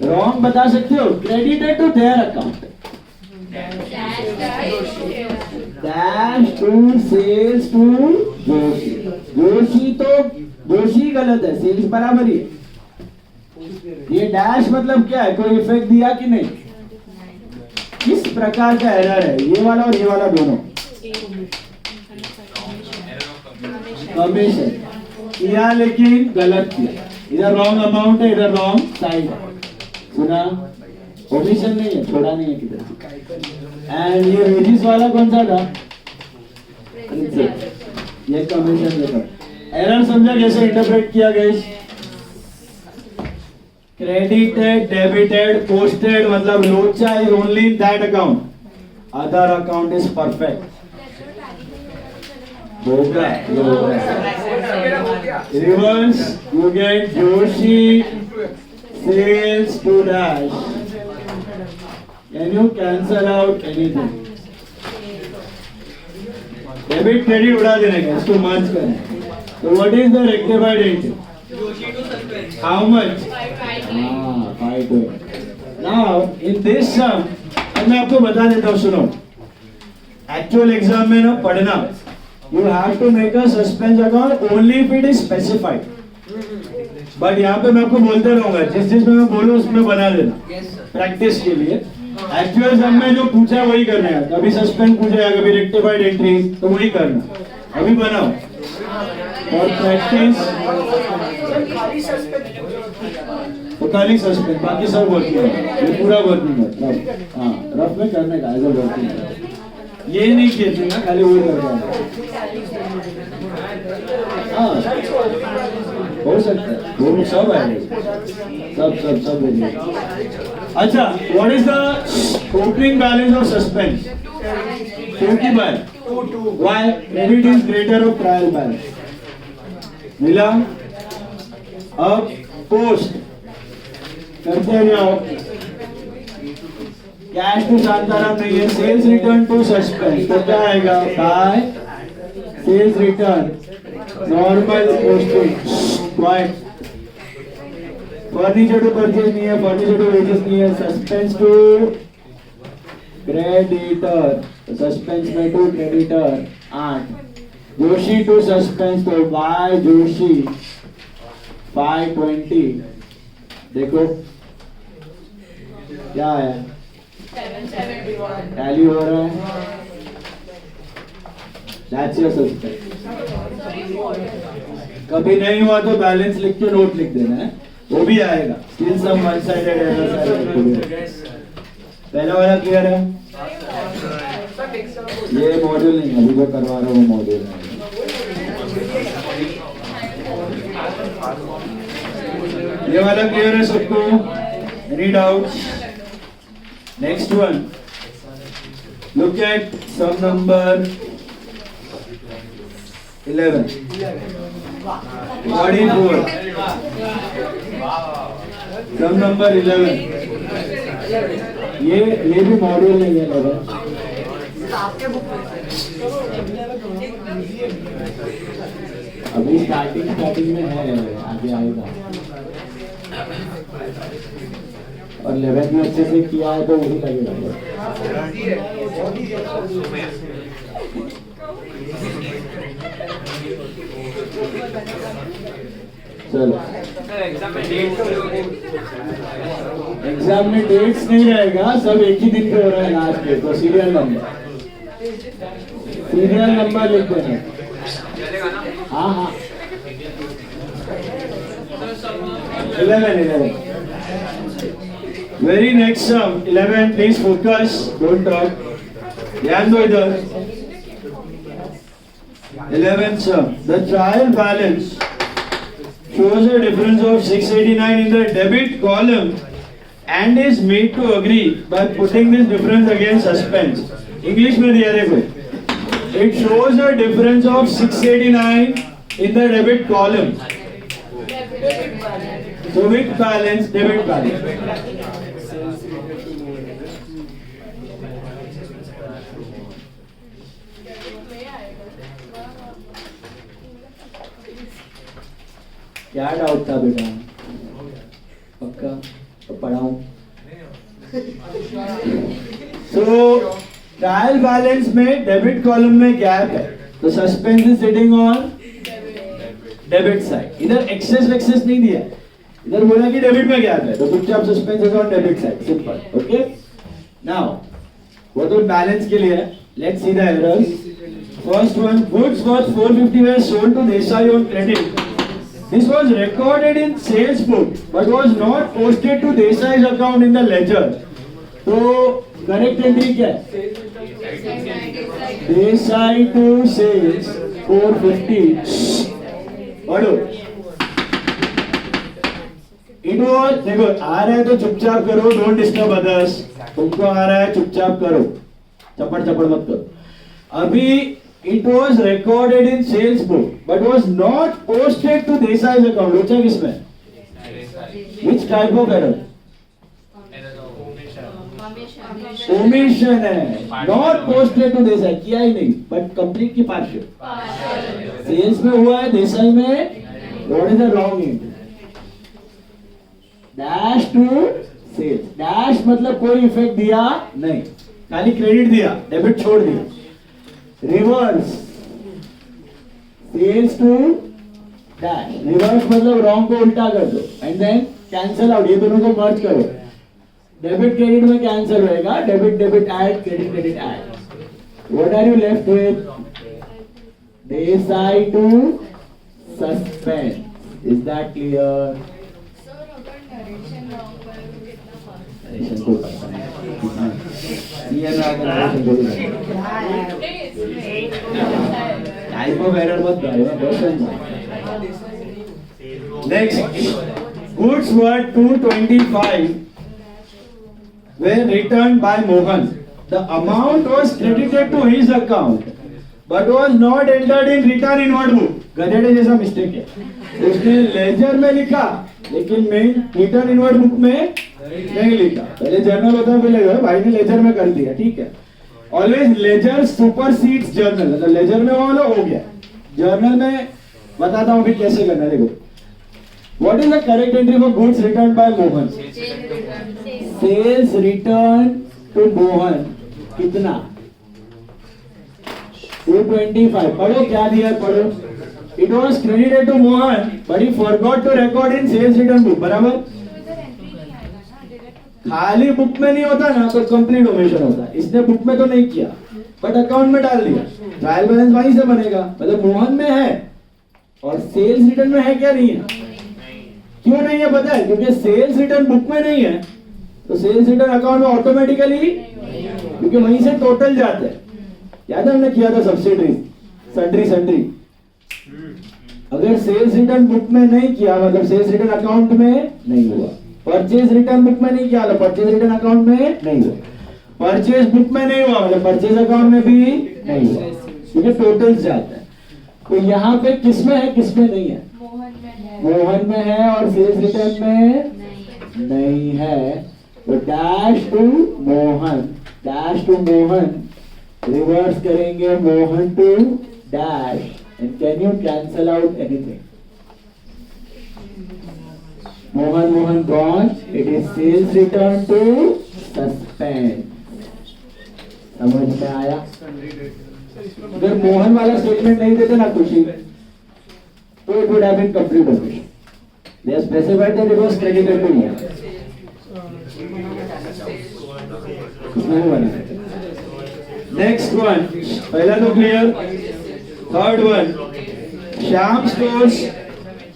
Wrong बता सकते हो? Credited to their account. Dash to sales to Joshi. Joshi गलत है. Sales बराबर ही. ये डैश मतलब क्या है? कोई इफेक्ट दिया कि नहीं? किस प्रकार का एरर है? ये वाला और ये वाला दोनों. कमीशन किया लेकिन गलत किया. इधर रॉन्ग अमाउंट है, इधर रॉन्ग साइड है. सुना? ओमिशन नहीं है, छोड़ा नहीं है किधर. एंड ये वेजिस वाला कौन सा था? ये कमीशन देखो. एरर समझा कैसे इंटरप्रेट किया गया? क्रेडिटेड, डेबिटेड, पोस्टेड मतलब लोचा is only in that account. Other account is perfect. होगा. Reverse you get Joshi sales to dash. Can you cancel out anything? Debit credit उड़ा देने का. इसको मर्ज करना. So what is the rectified entry? How much? 520. Now in this sum, अब मैं आपको बता देता हूँ. सुनो. Actual exam में ना पढ़ना. You have to make a suspense account only if it is specified. But यहाँ पे मैं आपको बोलते रहूँगा. जिस में मैं बोलूँ उसमें बना देना. प्रैक्टिस के लिए. एक्चुअल सम में जो पूछा वही करना है. कभी सस्पेंड पूछेगा, कभी रेक्टिफाइड एंट्री, तो वही करना. अभी बनाओ और प्रैक्टिस. तो खाली सस्पेंड, बाकी सब वर्किंग है. ये पूरा वर्किंग है. हाँ, रफ में करने का एज अ वर्किंग है. ये नहीं खेलते ना, खाली वही करना है. हाँ, हो सकता है. दोनों सब आएंगे. सब रहेंगे. अच्छा, what is the opening balance of suspense? 25. Why? Credit is greater of trial balance. मिला? अब पोस्ट करते जाओ. कैश टू शांताराम नहीं है, सेल्स रिटर्न टू सस्पेंस, तो क्या आएगा? By sales return normal posting point. Furniture to purchase नहीं है, फर्नीचर टू वेजेस नहीं है, सस्पेंस टू क्रेडिटर, सस्पेंस में to creditor 8। Joshi to suspense, तो बाय जोशी 520। देखो क्या है, टैली हो रहा है, दैट्स योर सस्पेंस। कभी नहीं हुआ तो बैलेंस लिख के नोट लिख देना है, वो भी आएगा। Still some one sided error. पहला वाला क्लियर है? ये मॉड्यूल नहीं है, अभी जो करवा रहा हूँ वो मॉड्यूल है। ये वाला क्लियर है सबको? Any doubts? Next one, look at sum number 11 44, sum number 11। ये भी मॉड्यूल नहीं है लगा। अभी स्टार्टिंग में है, आगे आएगा। और 11 में अच्छे से किया है तो वही लगेगा। चलो एग्जाम में डेट्स नहीं रहेगा, सब एक ही दिन पे हो रहा है लास्ट के, तो सीरियल नंबर लिख देना। हाँ 11 very next sum 11, please focus, don't talk, ध्यान दो इधर। 11th sum, the trial balance shows a difference of 689 in the debit column and is made to agree by putting this difference against suspense. English में दिया देखो, it shows a difference of 689 in the debit column. So which balance? Debit balance. क्या doubt था बेटा? पक्का तो पढ़ाऊं। So trial balance में debit column में गैप है, तो suspense is sitting on debit side. इधर एक्सेस नहीं दिया, इधर बोला कि डेबिट में गैप है, तो चुपचाप suspense is on debit side, simple. Okay, now वो तो बैलेंस के लिए है। Let's see the errors. First one, goods worth 450 were sold to Desai on credit. This was recorded in sales book but was not posted to Desai's account in the ledger. तो correct entry क्या है? Desai to sales 450. पढ़ो। It was, देखो आ रहा है तो चुपचाप करो, डोंट डिस्टर्ब अदर्स। तुमको आ रहा है चुपचाप करो, चपड़ मत करो। अभी it was recorded in sales book but was not posted to Desai's account. लोचा किसमें? Which type of error? Omission है, not posted to Desai, किया ही नहीं, but complete की partial. Sales में हुआ है, Desai में what is the wrong end? Dash to sales. Dash मतलब कोई इफेक्ट दिया नहीं, खाली क्रेडिट दिया, डेबिट छोड़ दिया। Reverse, sales to dash, reverse मतलब रॉन्ग को उल्टा कर दो एंड देन कैंसिल आउट, ये दोनों को मर्ज करो। डेबिट क्रेडिट में कैंसिल रहेगा, debit add, credit add. What are you left with? Desai to suspend. Is that clear? Narration को पता नहीं, ये ना अगर नरेशन को टाइप ऑफ एरर मत डालो। Next, goods worth 225 were returned by Mohan. The amount was credited to his account but was not entered in return inward book. गधेड़े जैसा मिस्टेक है, उसने लेजर में लिखा लेकिन मेन रिटर्न इनवर्ड बुक में नहीं लिखा, पहले जर्नल होता है, फिर भाई ने लेजर में कर दिया, ठीक है। ऑलवेज लेजर सुपरसीड्स जर्नल, मतलब लेजर में वाला हो गया, जर्नल में बताता हूँ फिर कैसे करना है। देखो, what is the correct entry for goods return by Mohan? Sales return to Mohan कितना? 225। पढ़ो क्या दिया है, पढ़ो। It was credited to Mohan but he forgot to record in sales return book, बराबर। खाली बुक में नहीं होता ना तो कंप्लीट ओमिशन होता है, इसने बुक में तो नहीं किया बट अकाउंट में डाल दिया, ट्रायल बैलेंस वहीं से बनेगा, मतलब मोहन में है और सेल्स रिटर्न में है क्या? नहीं है। क्यों नहीं है पता है? क्योंकि सेल्स रिटर्न बुक में नहीं है तो सेल्स रिटर्न अकाउंट में ऑटोमेटिकली, क्योंकि वहीं से टोटल जाते हैं। याद है हमने किया था सब्सिडी सन्ड्री। अगर सेल्स रिटर्न बुक में नहीं किया मतलब सेल्स रिटर्न अकाउंट में नहीं हुआ, परचेज रिटर्न बुक में नहीं किया मतलब परचेज रिटर्न अकाउंट में नहीं हुआ, परचेज बुक में नहीं हुआ मतलब परचेज अकाउंट में भी नहीं हुआ, क्योंकि टोटल्स जाता है। तो यहाँ पे किसमें है किसमें नहीं है? मोहन में है और सेल्स रिटर्न में नहीं है। तो dash to Mohan, dash to Mohan, reverse करेंगे Mohan to dash, and can you cancel out anything? Mohan gone, it is sales return to suspense। समझ में आया? अगर मोहन वाला स्टेटमेंट नहीं देते ना खुशी तो it would have been complete omission. They have specified that it was credited to Mohan. नहीं बना। Next one, पहला तो clear, third one, Shyam Stores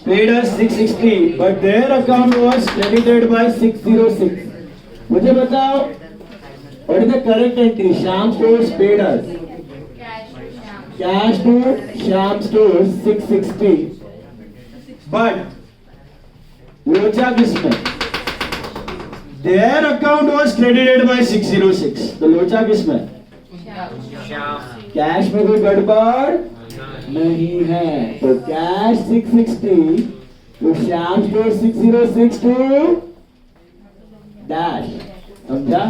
paid us 660 but their account was credited by 606। मुझे बताओ what is the correct entry? Shyam Stores paid us cash to Shyam Stores 660 but लोचा किसमें? Their account was credited by 606। तो लोचा किसमें? Cash में कोई गड़बड़ नहीं है, तो कैश 660 तो श्याम स्टोर 606 टू डैश, समझा?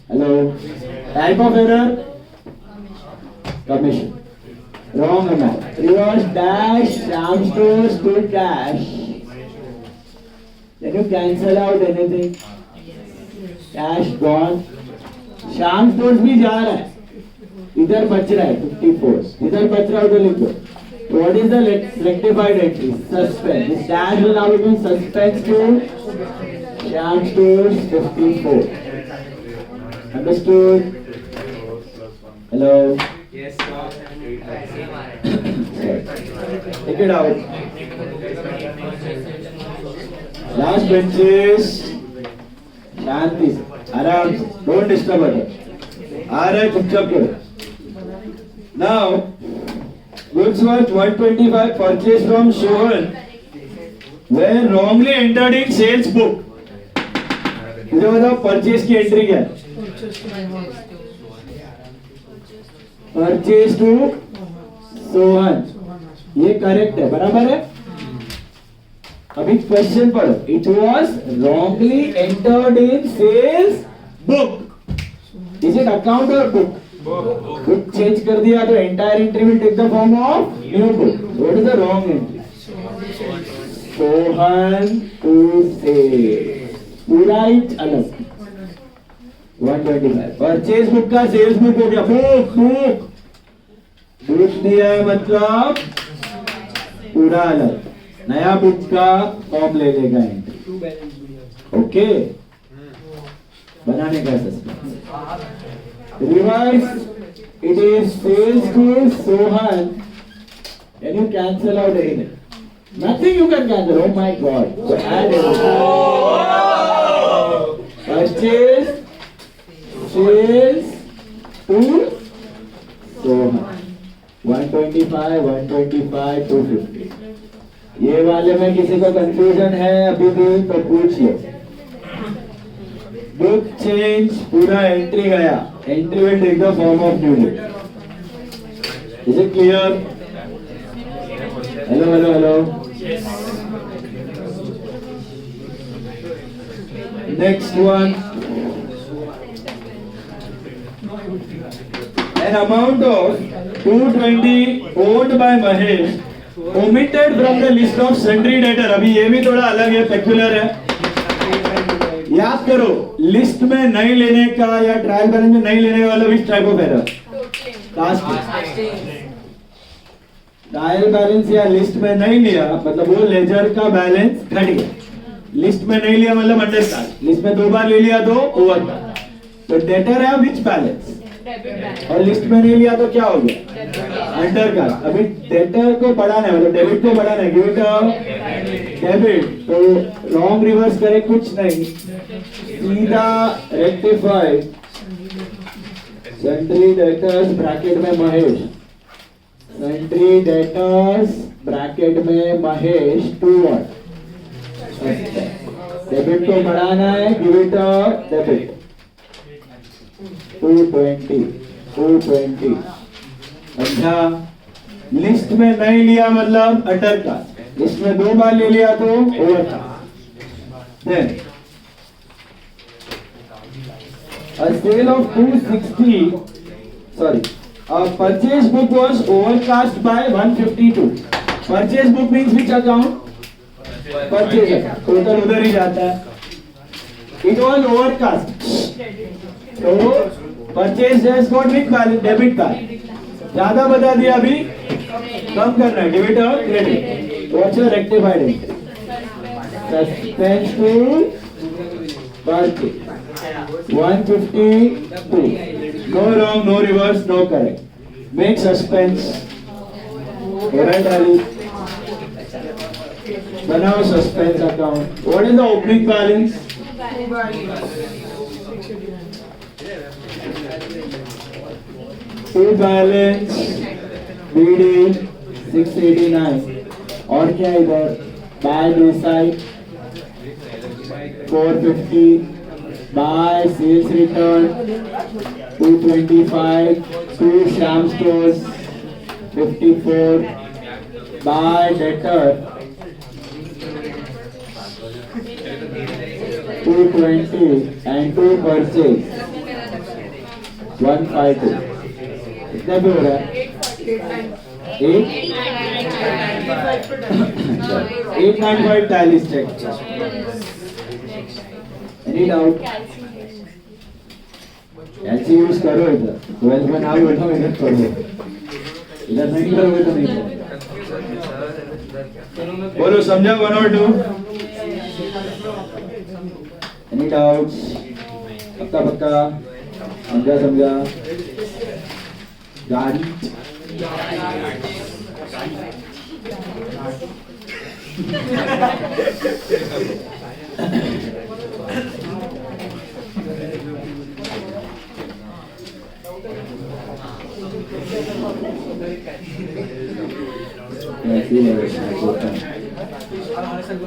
Hello, type of error commission, wrong amount, reverse dash Shyam store to dash, can you cancel out anything? Cash gone, Shyam stores भी जा रहा है, इधर बच रहा है 54, इधर बच रहा है उधर लिखो। What is the rectified entry? Suspense. This dash will now become suspense to Shyam Stores 54. Understood? Hello? Yes, Take it out. Last benches. शांति से, आराम से, don't disturb her. आ रहा है चुपचाप करो। Now, goods worth 125 purchased from Sohan were wrongly entered in sales book। मुझे बताओ purchase की एंट्री क्या है? परचेज टू सोहन, ये करेक्ट है, बराबर है। अभी क्वेश्चन पढ़ो, it was wrongly entered in sales book, is it account और बुक? बुक चेंज कर दिया तो entire entry will take the form of new book. What is the wrong entry? Sohan to sales, पूरा ही अलग। 125 परचेज बुक का sales book हो गया, बुक बुक दिया है मतलब पूरा अलग, नया बुक का फॉर्म ले लेगा एंट्री। ओके, बनाने का suspense. Revise, it is sales to Sohan. Can you cancel out anything? Nothing you can cancel. Oh my God. So add purchase, sales to Sohan. 125, 125, 250. ये वाले में किसी को कंफ्यूजन है अभी भी तो पूछ लो। बुक चेंज, पूरा एंट्री गया, entry will take the form of new book. Is it clear? Hello hello hello, Next one. An amount of 220 owed by Mahesh omitted from the list of sundry debtor. अभी ये भी थोड़ा अलग है, peculiar है. याद करो, लिस्ट में नहीं लेने का या ट्रायल बैलेंस में नहीं लेने वाला which type of error? Trial balance या लिस्ट में नहीं लिया मतलब वो लेजर का बैलेंस घट गया. लिस्ट में नहीं लिया मतलब अंडरस्टैंड. लिस्ट में 2 बार ले लिया तो ओवर. तो डेटर है विच बैलेंस, और लिस्ट में नहीं लिया तो क्या हो गया? अंडर का. अभी डेटर को बढ़ाना है मतलब डेबिट को बढ़ाना है. Give it a debit. तो रॉन्ग रिवर्स करे कुछ नहीं, सीधा रेक्टिफाई. सन्ड्री डेटर्स ब्रैकेट में महेश, सन्ड्री डेटर्स ब्रैकेट में महेश टू व्हाट? डेबिट को बढ़ाना है. Give it a debit 220. अच्छा, लिस्ट में नहीं लिया मतलब अंडर का. लिस्ट में 2 बार ले लिया तो ओवर का. Then a sale of 260, sorry, a purchase book was overcast by 152. Purchase book means which account? Purchase account. Total उधर ही जाता है. It was overcast. तो purchase has got which balance? Debit balance. ज्यादा बता दिया, अभी कम करना है. Debit और credit. What's your rectified entry? Suspense to purchase 152. No wrong, no reverse, no correct. Make suspense. Alright, Ali. बनाओ suspense account. What is the opening balance? Full balance BD 689. और क्या इधर? Buy this side 450. Buy sales return 225. To Sham Stores 54. Buy debtor 220 and to purchase 152. कितना भी हो रहा है? 895 tallies check. Any doubt? ऐसे यूज करो इधर. 12 में ना बैठो इधर करो. इधर नहीं करोगे तो नहीं. बोलो समझा 1 और 2? Any doubts? पक्का समझा. गाड़ी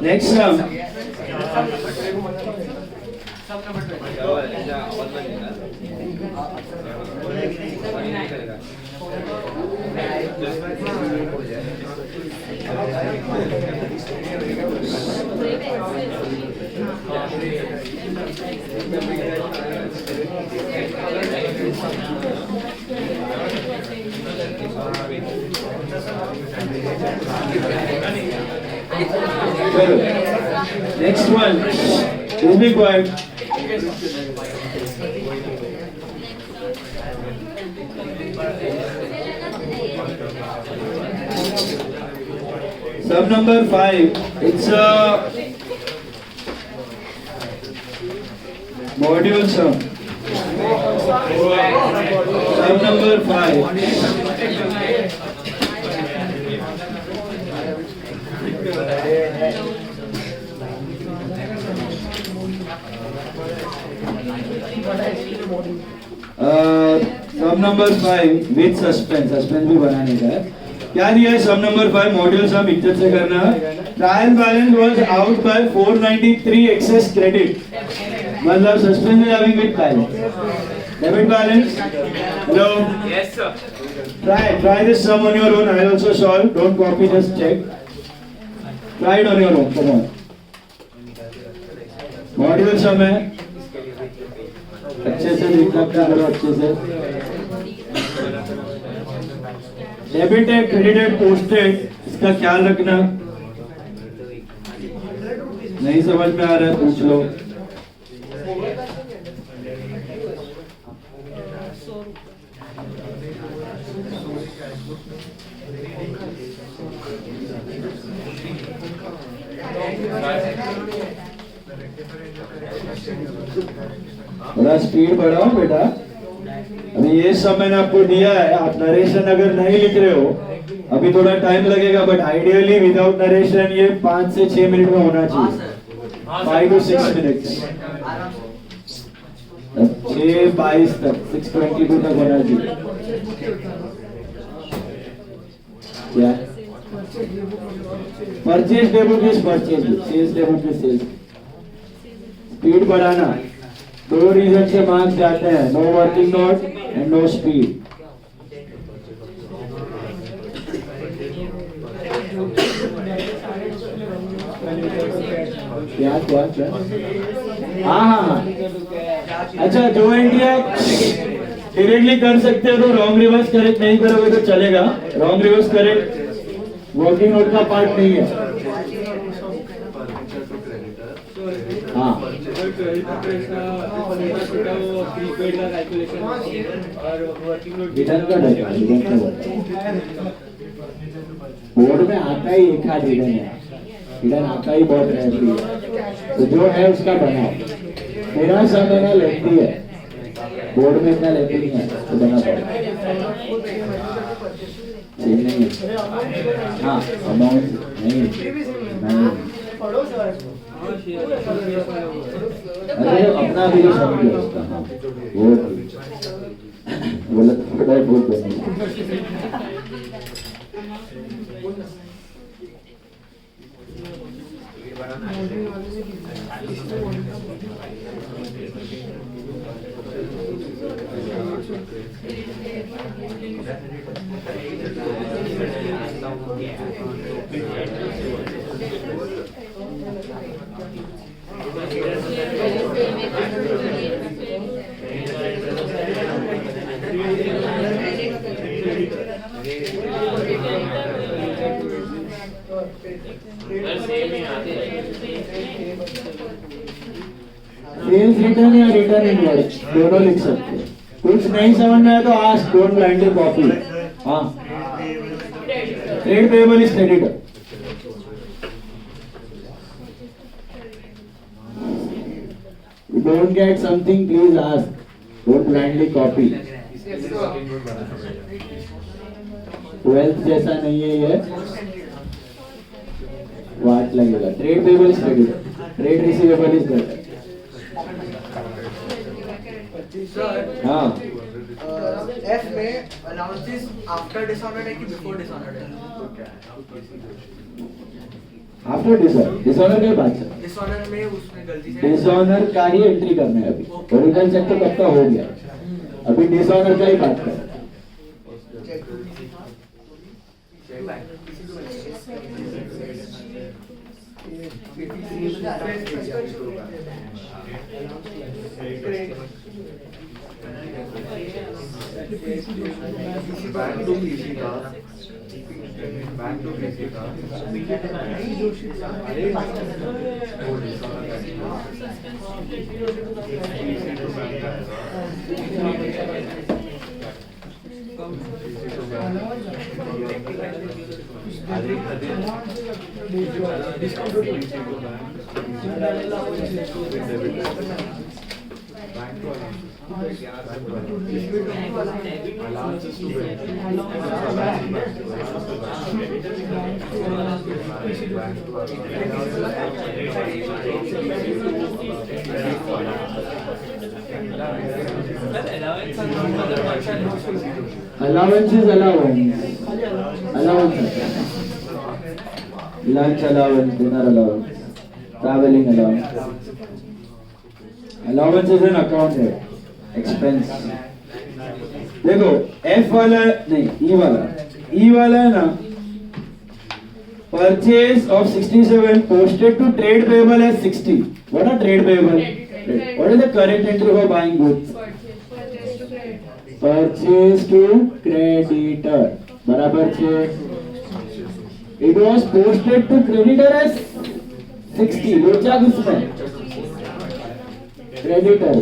next sum. Next one. Please be quiet. Sum number 5. It's a module sum. Sum number 5. Sum number 5 with suspense. Suspense भी बनाने का है. क्या दिया है? सम नंबर 5 मॉड्यूल सम इज्जत से करना. Trial balance was out by 493 excess credit. मतलब suspense is having with balance. Debit balance. Hello. Yes, sir. Try this sum on your own. I also solve. Don't copy, just check. Try it on your own. Come on. Module समय अच्छे से देखना करो, अच्छे से। Debit है, credit है, posted, इसका ख्याल रखना। नहीं समझ में आ रहा है पूछ लो। थोड़ा स्पीड बढ़ाओ बेटा। अभी ये सब मैंने आपको दिया है, आप नरेशन अगर नहीं लिख रहे हो अभी थोड़ा टाइम लगेगा, बट आइडियली विदाउट नरेशन ये 5 से 6 मिनट में होना चाहिए। 5 to 6 मिनट, 6:22 तक, 6:22 तक होना चाहिए। क्या purchase debit is purchase, sales debit is sales. Speed बढ़ाना, 2 रीजन से मार्क्स जाते हैं, no working note and no speed. क्या क्या क्या? हाँ, अच्छा जो इंडिया डायरेक्टली कर सकते हो तो रॉन्ग रिवर्स करेक्ट नहीं करोगे तो चलेगा। Wrong reverse correct working note का पार्ट नहीं है। हाँ, रिटर्न का डेटा, रिटर्न का बोर्ड में आता ही एक आध रिटर्न है, रिटर्न आता ही बहुत रहती है, तो जो है उसका बनाओ। मेरा समय ना लेती है, बोर्ड में इतना लेती नहीं है, तो बना पड़ेगा। नहीं है, हाँ अमाउंट नहीं, अरे अपना भी समझ उसका। हाँ वो बोला थोड़ा बहुत सेल्स रिटर्न या रिटर्न इनवॉइस दोनों लिख सकते हैं। कुछ नहीं समझ में आया तो आस्क, डोंट ब्लाइंडली कॉपी। हाँ, trade payable is creditor. You don't get something, please ask. Don't blindly copy. 12th जैसा नहीं है ये, वाट लगेगा। Trade payable is creditor, trade receivable is debit. हाँ, एफ में अलाउंसेस आफ्टर डिसऑनर्ड है कि बिफोर डिसऑनर्ड है? आफ्टर डिसऑनर, डिसऑनर के बाद सर, डिसऑनर में उसमें गलती से डिसऑनर का ही एंट्री करना है। अभी ओरिजिनल चेक तो कब का हो गया, अभी डिसऑनर का ही बात कर। Allowance is allowance. Allowance. Lunch allowance, dinner allowance, traveling allowance. Allowance is an account है, expense. देखो F वाला नहीं, E वाला है ना, Purchase of 67 posted to trade payable as 60. What are trade payable? What is the correct entry for buying goods? Purchase to creditor. बराबर छे. It was posted to creditor as 60. लोचा किसमें? Creditor.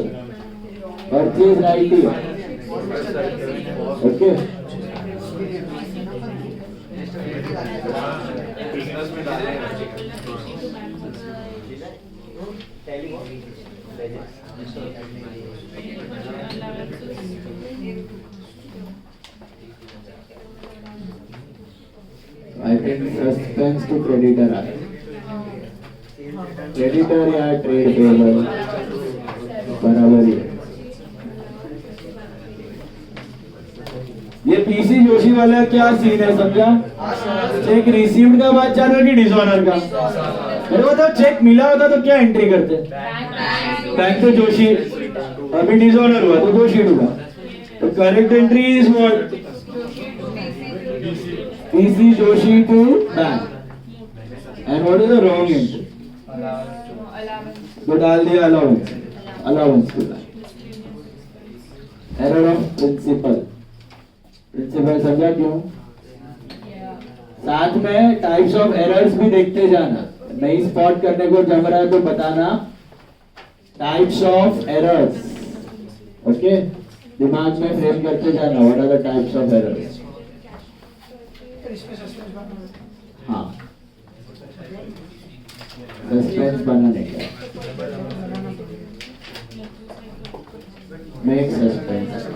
Purchase right here. Okay. I think suspense to creditor है. Creditor या trade payable बराबर ही है. ये PC Joshi वाला क्या सीन है समझा? चेक रिसीव्ड का बात चालू है कि डिसऑनर का? अरे बताओ चेक मिला होता तो क्या एंट्री करते? बैंक तो जोशी, अभी डिसऑनर हुआ तो जोशी हुआ. तो correct entry is what? PC Joshi to bank. And what is the wrong entry? तो डाल दिया allowance. Allowance to bank. Error of principle. Principle समझा क्यों? साथ में टाइप्स ऑफ एरर्स भी देखते जाना. नहीं स्पॉट करने को जम रहा है तो बताना. Types of errors. ओके, दिमाग में फ्रेम करते जाना. What are the types of errors? हाँ, सस्पेंस बनाने का. Make suspense.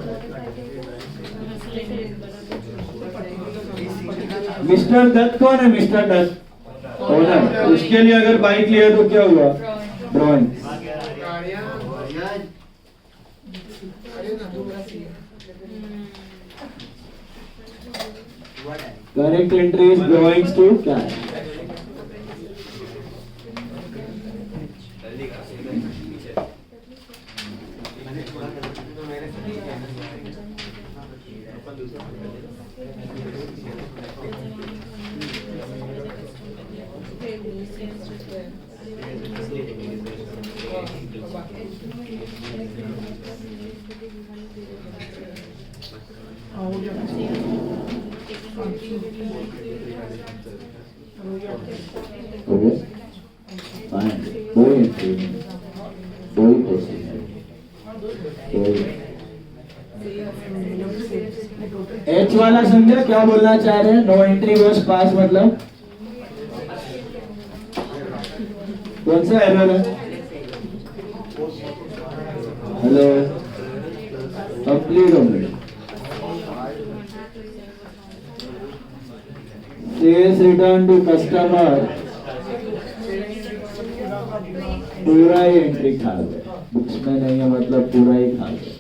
मिस्टर दत्त कौन है? Mister Dutt owner. उसके लिए अगर बाइक लिया तो क्या हुआ? Drawing. Correct entry is drawings to cash. H वाला समझा क्या बोलना चाह रहे हैं? नो एंट्री वॉज पास मतलब कौन सा एरर है? Hello, complete omit. Sales return to customer पूरा ही एंट्री खा गए. बुक्स में नहीं है मतलब पूरा ही खा गए.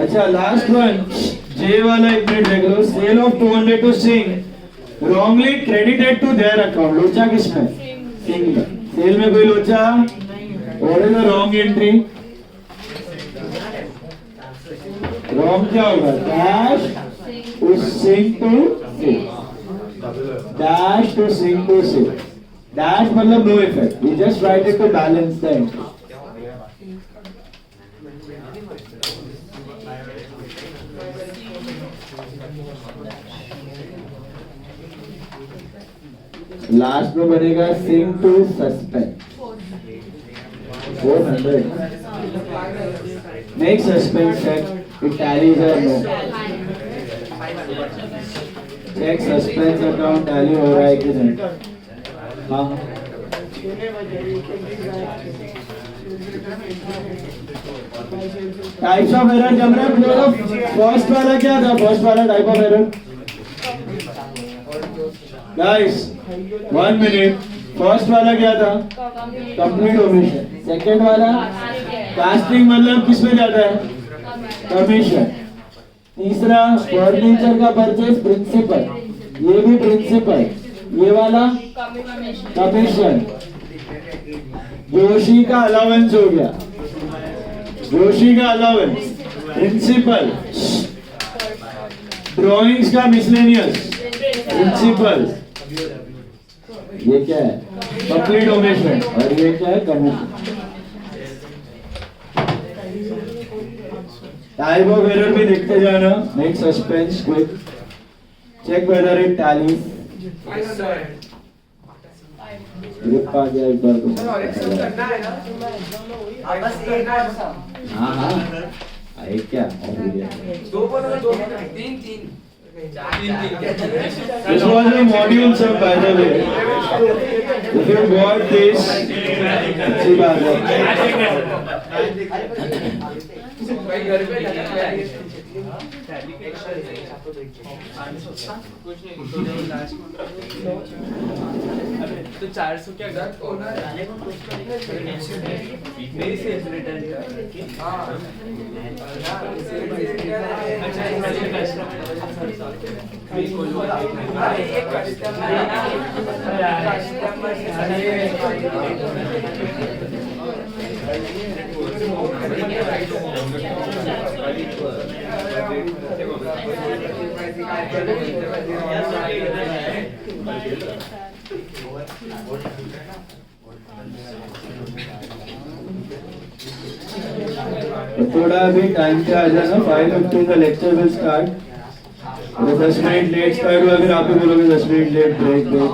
अच्छा, लास्ट वन जे वाला एक मिनट देख लो. Sale of 200 to Singh wrongly credited to their account. लोचा किसमें? सिंह का. सेल में कोई लोचा? और is the wrong entry? Wrong क्या होगा? Dash to Singh to Singh. Dash to Singh to Singh. Dash मतलब no effect. We just write it to balance the entry. Last में बनेगा Singh to suspend. 400. Make suspense check it tallies or no. Check suspense account tally हो रहा है कि नहीं. हाँ, types of error जम रहा है. फर्स्ट वाला क्या था? फर्स्ट वाला type of error guys 1 minute. First वाला क्या था? Complete omission. सेकंड वाला कास्टिंग मतलब किस में जाता है? कमीशन. तीसरा फर्नीचर का परचेज प्रिंसिपल. ये भी प्रिंसिपल. ये वाला कमीशन, जोशी का अलाउंस हो गया, जोशी का अलाउंस, प्रिंसिपल, ड्राइंग्स का मिसलेनियस, प्रिंसिपल, ये क्या है कंप्लीट ओमिशन, और ये क्या है कमीशन। टाइप ऑफ एरर भी देखते जाना, make suspense quick, check whether it tally. Group आ गया एक बार तो। करना है ना बस एक और सा हाँ हाँ आए क्या और भी है। दो तीन तीन This was a module sir by the way. If you got this, अच्छी बात भाई घर पे लगा है तो 400 क्या घर मेरी सेल्स रिटर्न तो थोड़ा अभी टाइम पे आ जाना, 5:50 का लेक्चर विल स्टार्ट। और 10 मिनट लेट स्टार्ट हुआ, फिर आप ही बोलोगे 10 मिनट लेट ब्रेक ब्रेक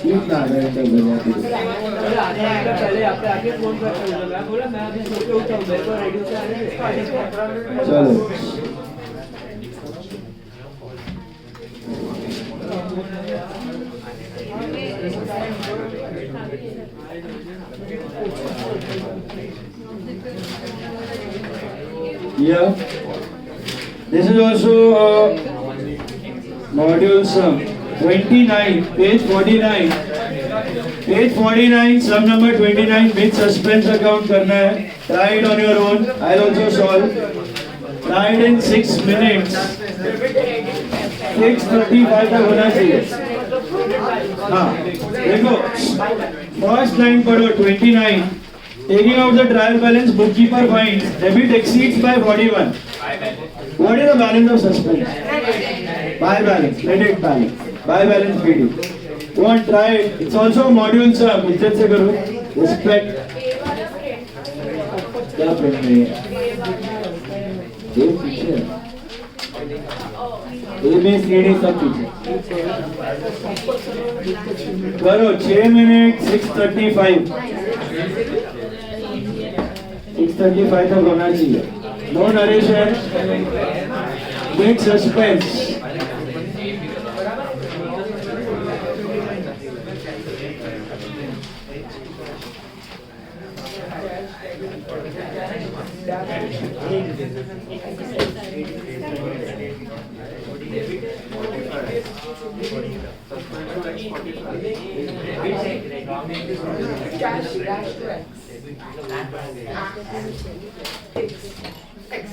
कितना पहले आपके आके फोन करता बोला मैं अभी सो के उठा हूं, मेरे को रेडियो से आने चलो Yeah, this is also module sum 29, page 49. Page 49, sum number 29 with suspense account करना है. Try it on your own. I'll also solve. Try it in 6 minutes. 6:35 तक होना चाहिए. हाँ, देखो. First line पढ़ो 29. Taking out the trial balance, bookkeeper finds debit exceeds by 41. What is the balance of suspense? By balance, credit balance, by balance PD. Go on, try it. It's also a module sum. इज्जत से करो. Respect. क्या print में है? ये पीछे है. ABCD सब पीछे. करो 6 मिनट 6:35. 6:35 तक होना चाहिए. No narration, big suspense.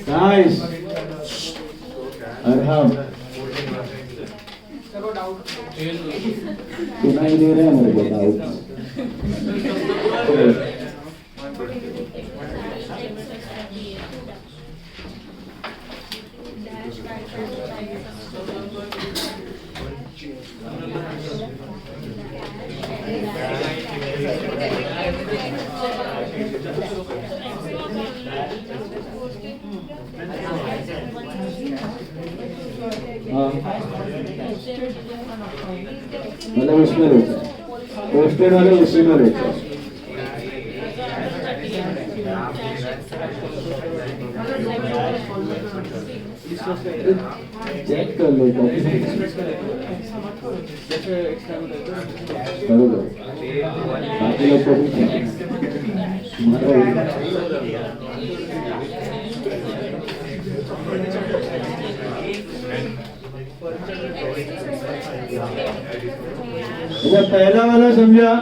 Guys, Arham सुनाई दे रहा है मेरे को डाउट. मतलब उसमें रहता है, पोस्टेड वाले उसी में रहता है. चेक कर लो बरोबर. बाकी लोग को भी पहला वाला समझा.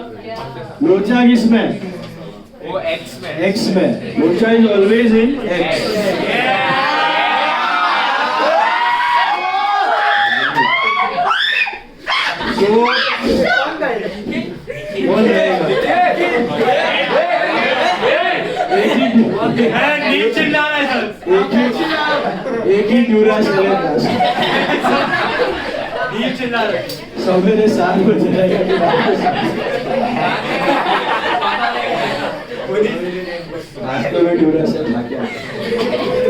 लोचा किसमें? वो एक्स में X में लोचा is always in X. So कौन रहेगा? एक ही ड्यूरासेल है. सवेरे 7 बजे रहेगा. वास्तव में ड्यूरासेल था क्या?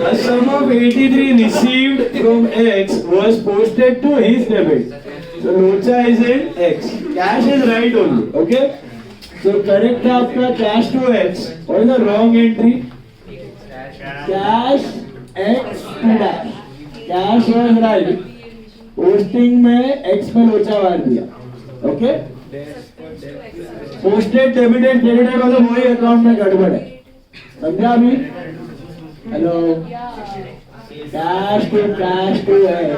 A sum of 83 received from X was posted to his debit. So Locha is in X. Cash is right only. Okay? So correct है आपका cash to X. What is the wrong entry? Cash X to dash. Cash was right. Posting में X में लोचा मार दिया. Okay? Posted debited credited मतलब वही account में गड़बड़ है. समझा अभी? Hello. Cash to X.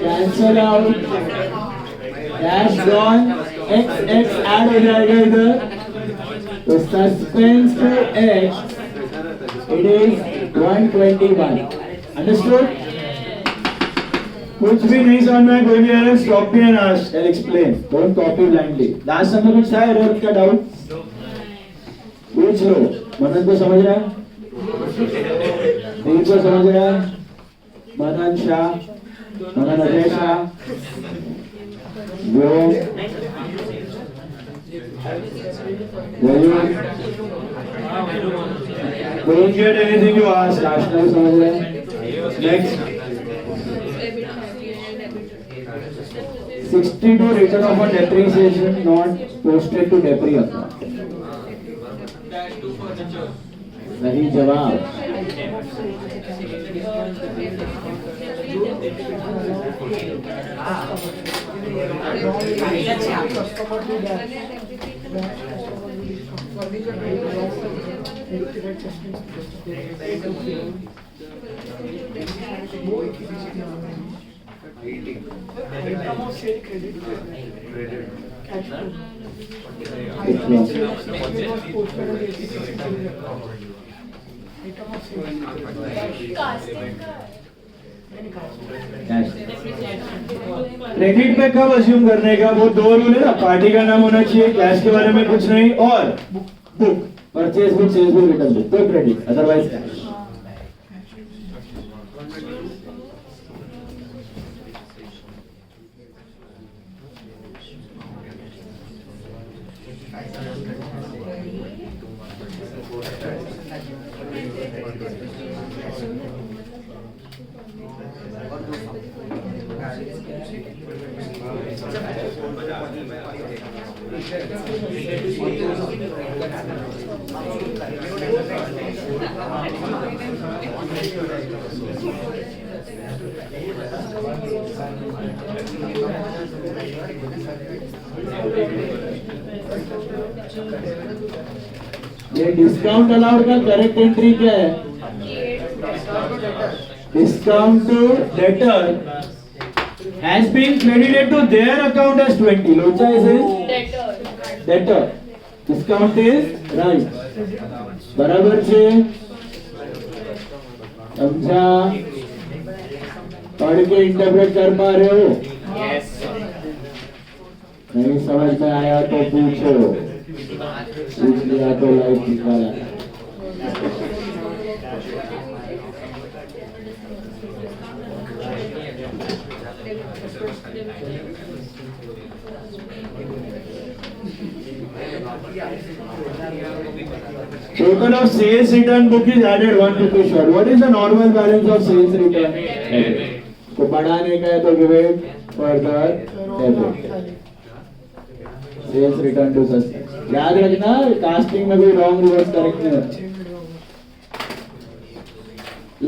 Cancel out. Cash gone. X add हो जाएगा इधर. तो suspense to X. It is 121. Understood? कुछ भी नहीं समझ में कोई भी error stop me and ask. I'll explain. Don't copy blindly. Last समय कुछ था एरर का डाउट? पूछ लो. मनन को समझ रहा है? दिल को समझ रहा है? मनन शाह, मनन अजय शाह, वो don't get anything you ask. Last में समझ रहे हैं? Next. 62 return of a depreciation not posted to depre account. सही जवाब. क्रेडिट पे कब अज्यूम करने का? वो दो रूल है ना. पार्टी का नाम होना चाहिए, कैश के बारे में कुछ नहीं, और book, purchase book, sales book, return book, तो क्रेडिट, अदरवाइज कैश. ये डिस्काउंट अलाउड का करेक्ट एंट्री क्या है? Discount to debtor has been credited to their account as 20. Locha is in debtor. Discount is right. बराबर से समझा? पढ़ के इंटरप्रेट कर पा रहे हो? नहीं समझ में आया तो पूछो. पूछ लिया तो लाइफ निकाला. Total of sales return book is added 1 rupee short. What is the normal balance of sales return? तो बढ़ाने का है तो give it further debit. Sales return to suspense. याद रखना कास्टिंग में कोई wrong reverse correct नहीं होता.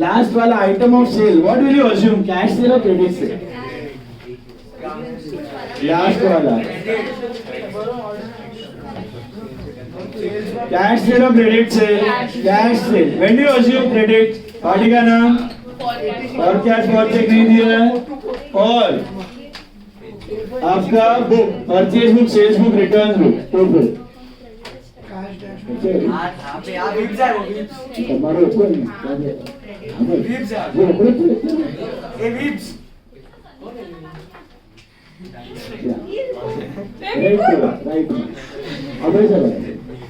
Last वाला item of sale. What will you assume? Cash sale or credit sale? Last वाला. कैश सेल और credit sale? Cash cell. When do you assume credit? Party का नाम और कैश फॉर चेक नहीं दिया है, और आपका book, purchase book, sales book, return book, तो फिर ओके आप विप्स है वो विप्स તમારો કોઈ विप्स है वो कोई ये विप्स राइट अब ऐसा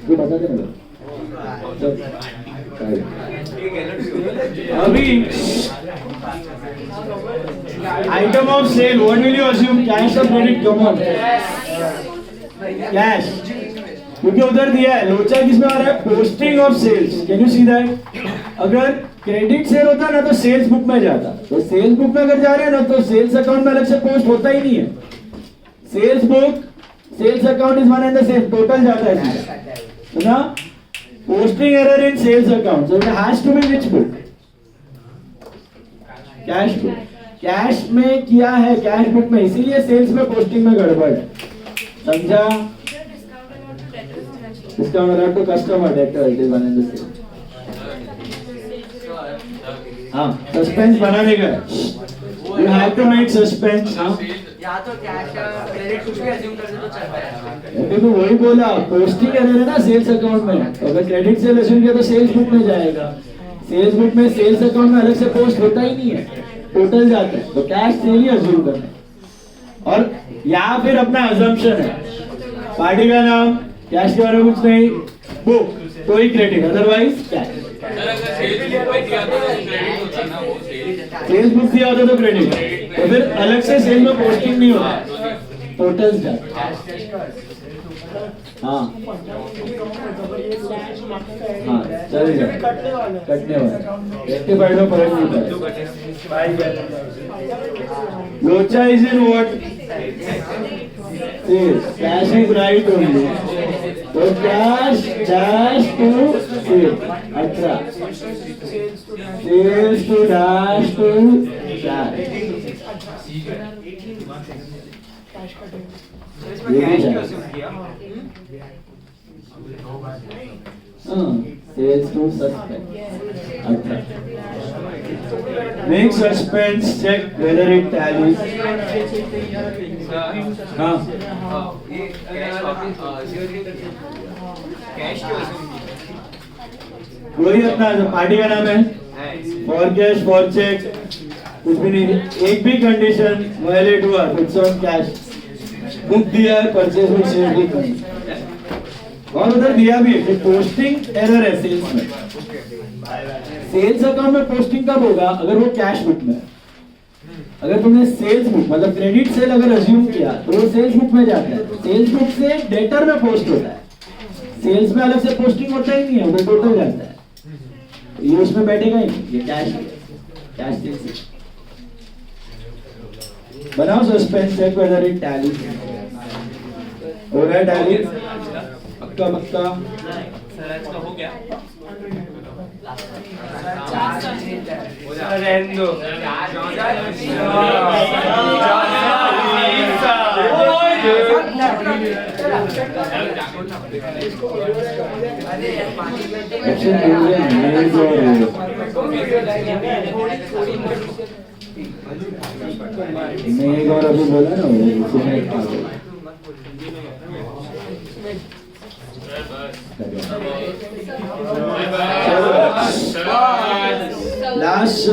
जो बता देना अभी item of sale what will you assume cash और क्रेडिट कम ऑन कैश क्योंकि उधर दिया है लोचा किसमें आ रहा है posting of sales can you see that अगर क्रेडिट सेल होता ना तो सेल्स बुक में जाता तो सेल्स बुक में अगर जा रहे हैं ना तो सेल्स अकाउंट में अलग से पोस्ट होता ही नहीं है sales book sales account is one and the same total जाता है सीधा ना posting error in sales account so it has to be which book cash book cash में किया है कैश बुक में इसीलिए सेल्स में पोस्टिंग में गड़बड़ है समझा discount allowed to customer debtor it is one and the same हां सस्पेंस बनाने का you have to make suspense हां या तो कैश क्रेडिट कुछ भी अज्यूम कर दे तो चलता है अभी तो वही बोला पोस्टिंग एरर है ना सेल्स अकाउंट में अगर क्रेडिट सेल अज्यूम किया तो सेल्स बुक में जाएगा सेल्स बुक में सेल्स अकाउंट में अलग से पोस्ट होता ही नहीं है टोटल जाता है तो कैश सेल ही अज्यूम करना है और यहाँ फिर अपना अजम्पशन है पार्टी का नाम कैश के बारे में कुछ नहीं बुक तो ही credit otherwise cash sales book दिया होता तो क्रेडिट तो फिर अलग से सेल में पोस्टिंग नहीं होता टोटल जाता हाँ हाँ चलेगा कटने वाला रेक्टिफाइड में फर्क नहीं पड़ता लोचा is in what cash is right only तो cash dash to sale 18 sales to dash to cash ये भी सेल्स टू सस्पेंस अच्छा make suspense check whether it tallies हाँ वही अपना पार्टी का नाम है फॉर कैश फॉर चेक कुछ भी नहीं एक भी कंडीशन वायलेट हुआ इट्स ऑन कैश बुक दिया है परचेज बुक सेल भी और उधर दिया भी है कि पोस्टिंग एरर है सेल्स में सेल्स अकाउंट में पोस्टिंग कब होगा अगर वो कैश बुक में अगर तुमने सेल्स बुक मतलब क्रेडिट सेल अगर अज्यूम किया तो वो सेल्स बुक में जाता है सेल्स बुक से डेटर में पोस्ट होता है सेल्स में अलग से पोस्टिंग होता ही नहीं है उधर टोटल जाता है ये उसमें बैठेगा ही नहीं ये कैश सेल्स बनाओ suspense check whether it tally हो रहा है टैली पक्का पक्का हो गया रहने दो मैं एक और अभी बोला ना last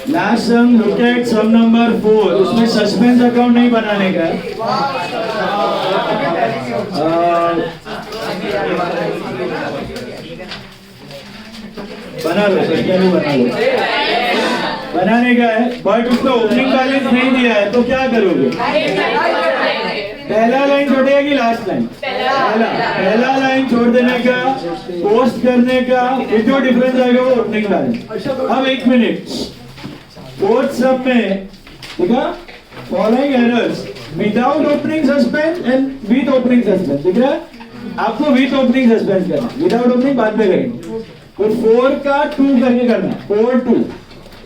last sum look at sum number 4 उसमें सस्पेंस अकाउंट नहीं बनाने का बना लो सस्पेंस बना लो बनाने का है बट उसमें ओपनिंग बैलेंस नहीं दिया है तो क्या करोगे पहला लाइन छोड़ेगा कि लास्ट लाइन पहला लाइन छोड़ देने का पोस्ट करने का ये जो डिफरेंस आएगा वो ओपनिंग बैलेंस अब 1 मिनट फोर्थ सब में ठीक है following errors without opening suspense and with opening suspense ठीक है आपको विद ओपनिंग सस्पेंस करना विदाउट ओपनिंग बाद में करेंगे तो 4 का 2 करके करना 4 2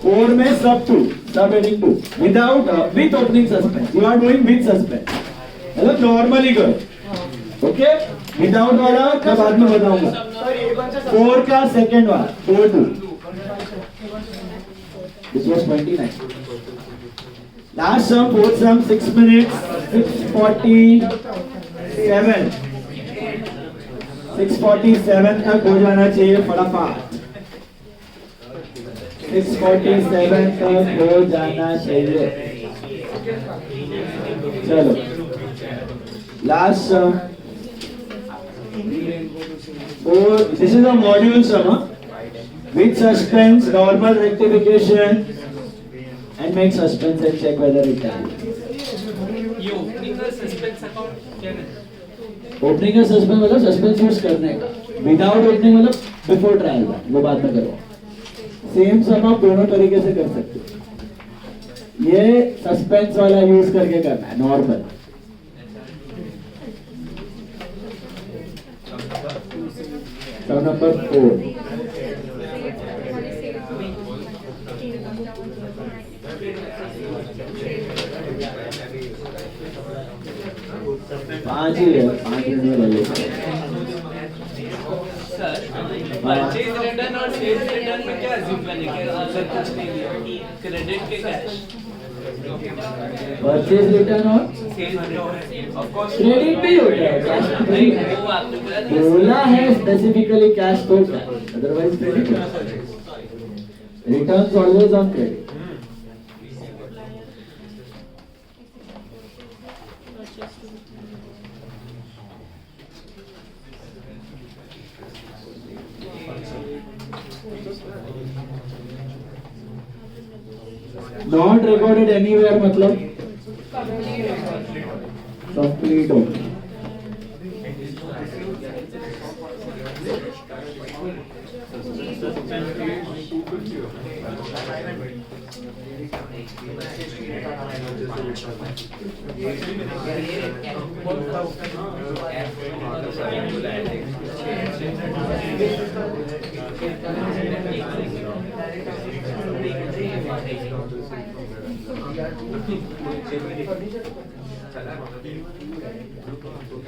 4 में सब 2 सब adding 2 without with opening suspense you are doing with suspense मतलब नॉर्मली करो ओके विदाउट वाला मैं बाद में बताऊंगा 4 का second one 4-2. This was 29. Last sum, fourth sum, 6 minutes, 6:47. 6:47 तक हो जाना चाहिए फटाफट. 6:47 तक हो जाना चाहिए. चलो. Last sum. Oh, this is a module sum. With suspense, normal rectification, and make suspense and check whether it tallies. ये opening का suspense account क्या है? ओपनिंग का सस्पेंस मतलब सस्पेंस यूज करने का. विदाउट ओपनिंग मतलब बिफोर ट्रायल वो बाद में करो. सेम सम आप दोनों तरीके से कर सकते हो. ये सस्पेंस वाला यूज करके करना है नॉर्मल. सम नंबर 4. पांच ही है. 5 मिनट में ले लेते हैं. सर परचेज रिटर्न और सेल्स रिटर्न में क्या अज्यूम करने के अगर कुछ नहीं दिया क्रेडिट के कैश परचेज रिटर्न और sales return of course credit भी होता है. कैश नहीं वो आपने बोला है स्पेसिफिकली कैश तो otherwise credit. Returns always on credit. Not recorded anywhere मतलब कंप्लीट हो.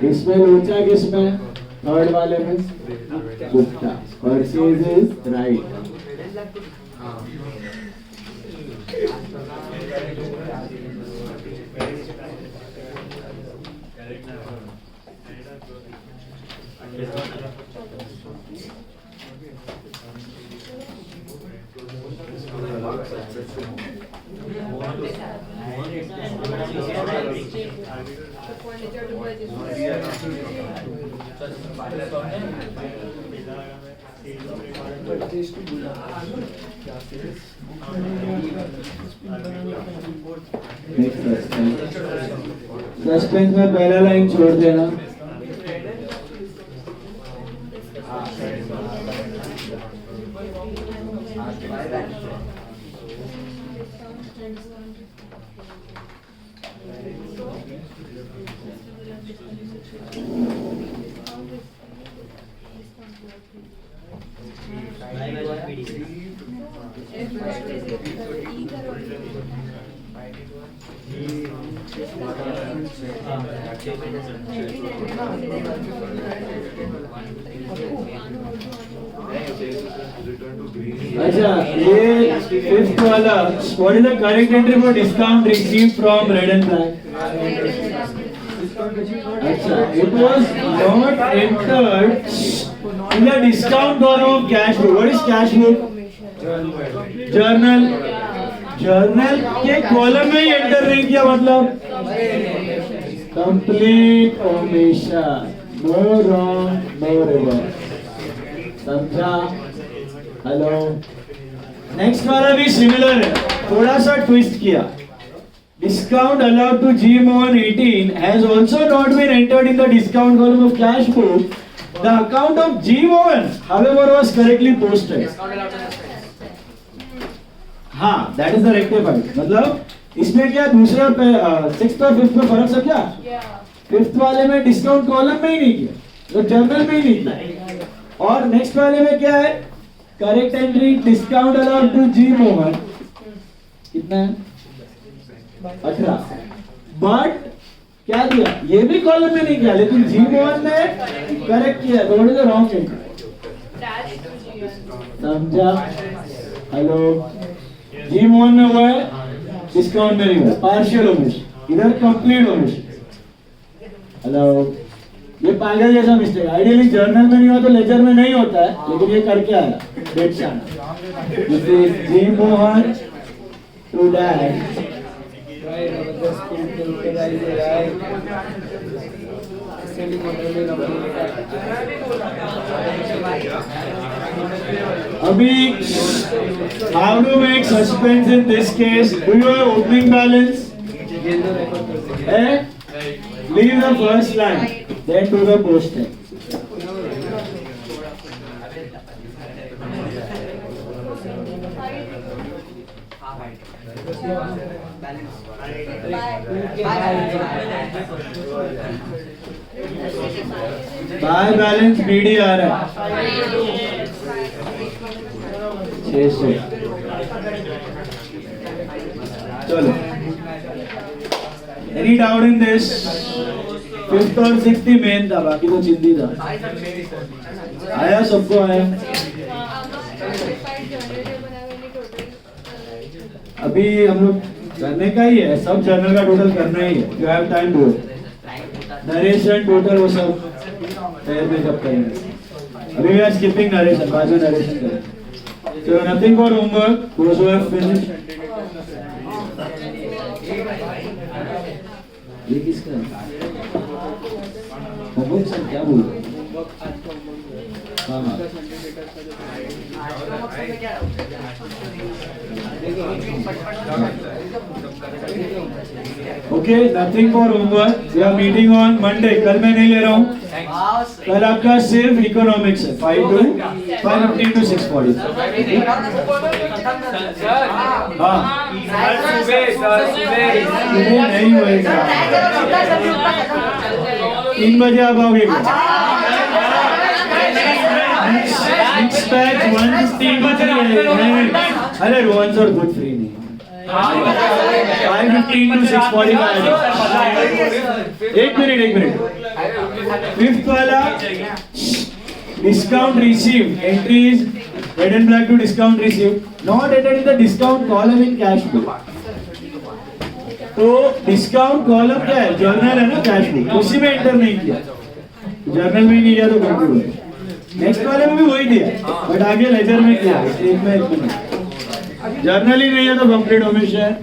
इसमें लोचा किसमें? थर्ड वाले में Gupta. Purchase is right. Suspense में पहला लाइन छोड़ देना. अच्छा ये फिफ्थ वाला what is the correct entry for discount received from red and black. अच्छा it was not entered in the discount column of cash book. What is cash book? Journal. Journal के column में ही enter नहीं किया मतलब complete omission. No wrong no reverse. समझा? Hello. Next वाला भी सिमिलर है, थोड़ा सा ट्विस्ट किया. Discount allowed to G Mohan 18 has also not been entered in the discount column of cash book. The account of G Mohan, however, was correctly posted. हाँ, that is the rectified. मतलब इसमें क्या दूसरे sixth और fifth में फर्क समझा? Fifth वाले में डिस्काउंट कॉलम में ही नहीं किया, तो जर्नल में ही नहीं किया. और नेक्स्ट वाले में क्या है? Correct entry discount allowed to G Mohan कितना है? 18. बट क्या दिया? ये भी कॉलम में नहीं किया, लेकिन जी मोहन ने करेक्ट किया. तो what is the wrong entry? समझा? हेलो, जी मोहन में हुआ है, डिस्काउंट में नहीं हुआ, पार्शियल ओमिशन, इधर कंप्लीट ओमिशन। हेलो, ये पागल जैसा मिस्टेक, आइडियली जर्नल में नहीं हुआ तो लेजर में नहीं होता है, लेकिन ये करके आया डेट से आना। This is G Mohan to dad. अभी how to make suspense in this case? Do you have opening balance? Leave the first line, then do the posting. By balance BD आ रहा है 600। चलो, any doubt in this? 5th और 6th ही main था, बाकी तो चिंदी था। आया सबको आया? अभी हम लोग करने का ही है, सब जर्नल का टोटल करना ही है। You have time to narration total वो सब पैर में सब करेंगे। अभी वी आर स्किपिंग नरेशन, बाद में नरेशन करेंगे। So nothing for homework, those who have finished. ये किसका होमवर्क सर, क्या बोल रहे हो? हाँ हाँ, okay, nothing for homework. We are meeting on Monday. कल मैं नहीं ले रहा हूँ, कल आपका सिर्फ इकोनॉमिक्स है, 5:15 to 6:40। हाँ, नहीं होएगा, 3 बजे आप आओगे क्या? Next batch 1:15 to 3। अरे रोहन सर कुछ फ्री नहीं, 5:15 to 6:45। एक मिनट, 5th वाला discount receive entry is red and black to discount receive, not entered in the discount column in cash book. तो डिस्काउंट कॉलम क्या है? जर्नल है ना, कैश बुक, उसी में एंटर नहीं किया, जर्नल में नहीं किया तो कंप्लीट। नेक्स्ट वाले में भी वही दिया, बट आगे लेजर में किया। एक में जर्नल ही नहीं है तो कंप्लीट ओमिशन।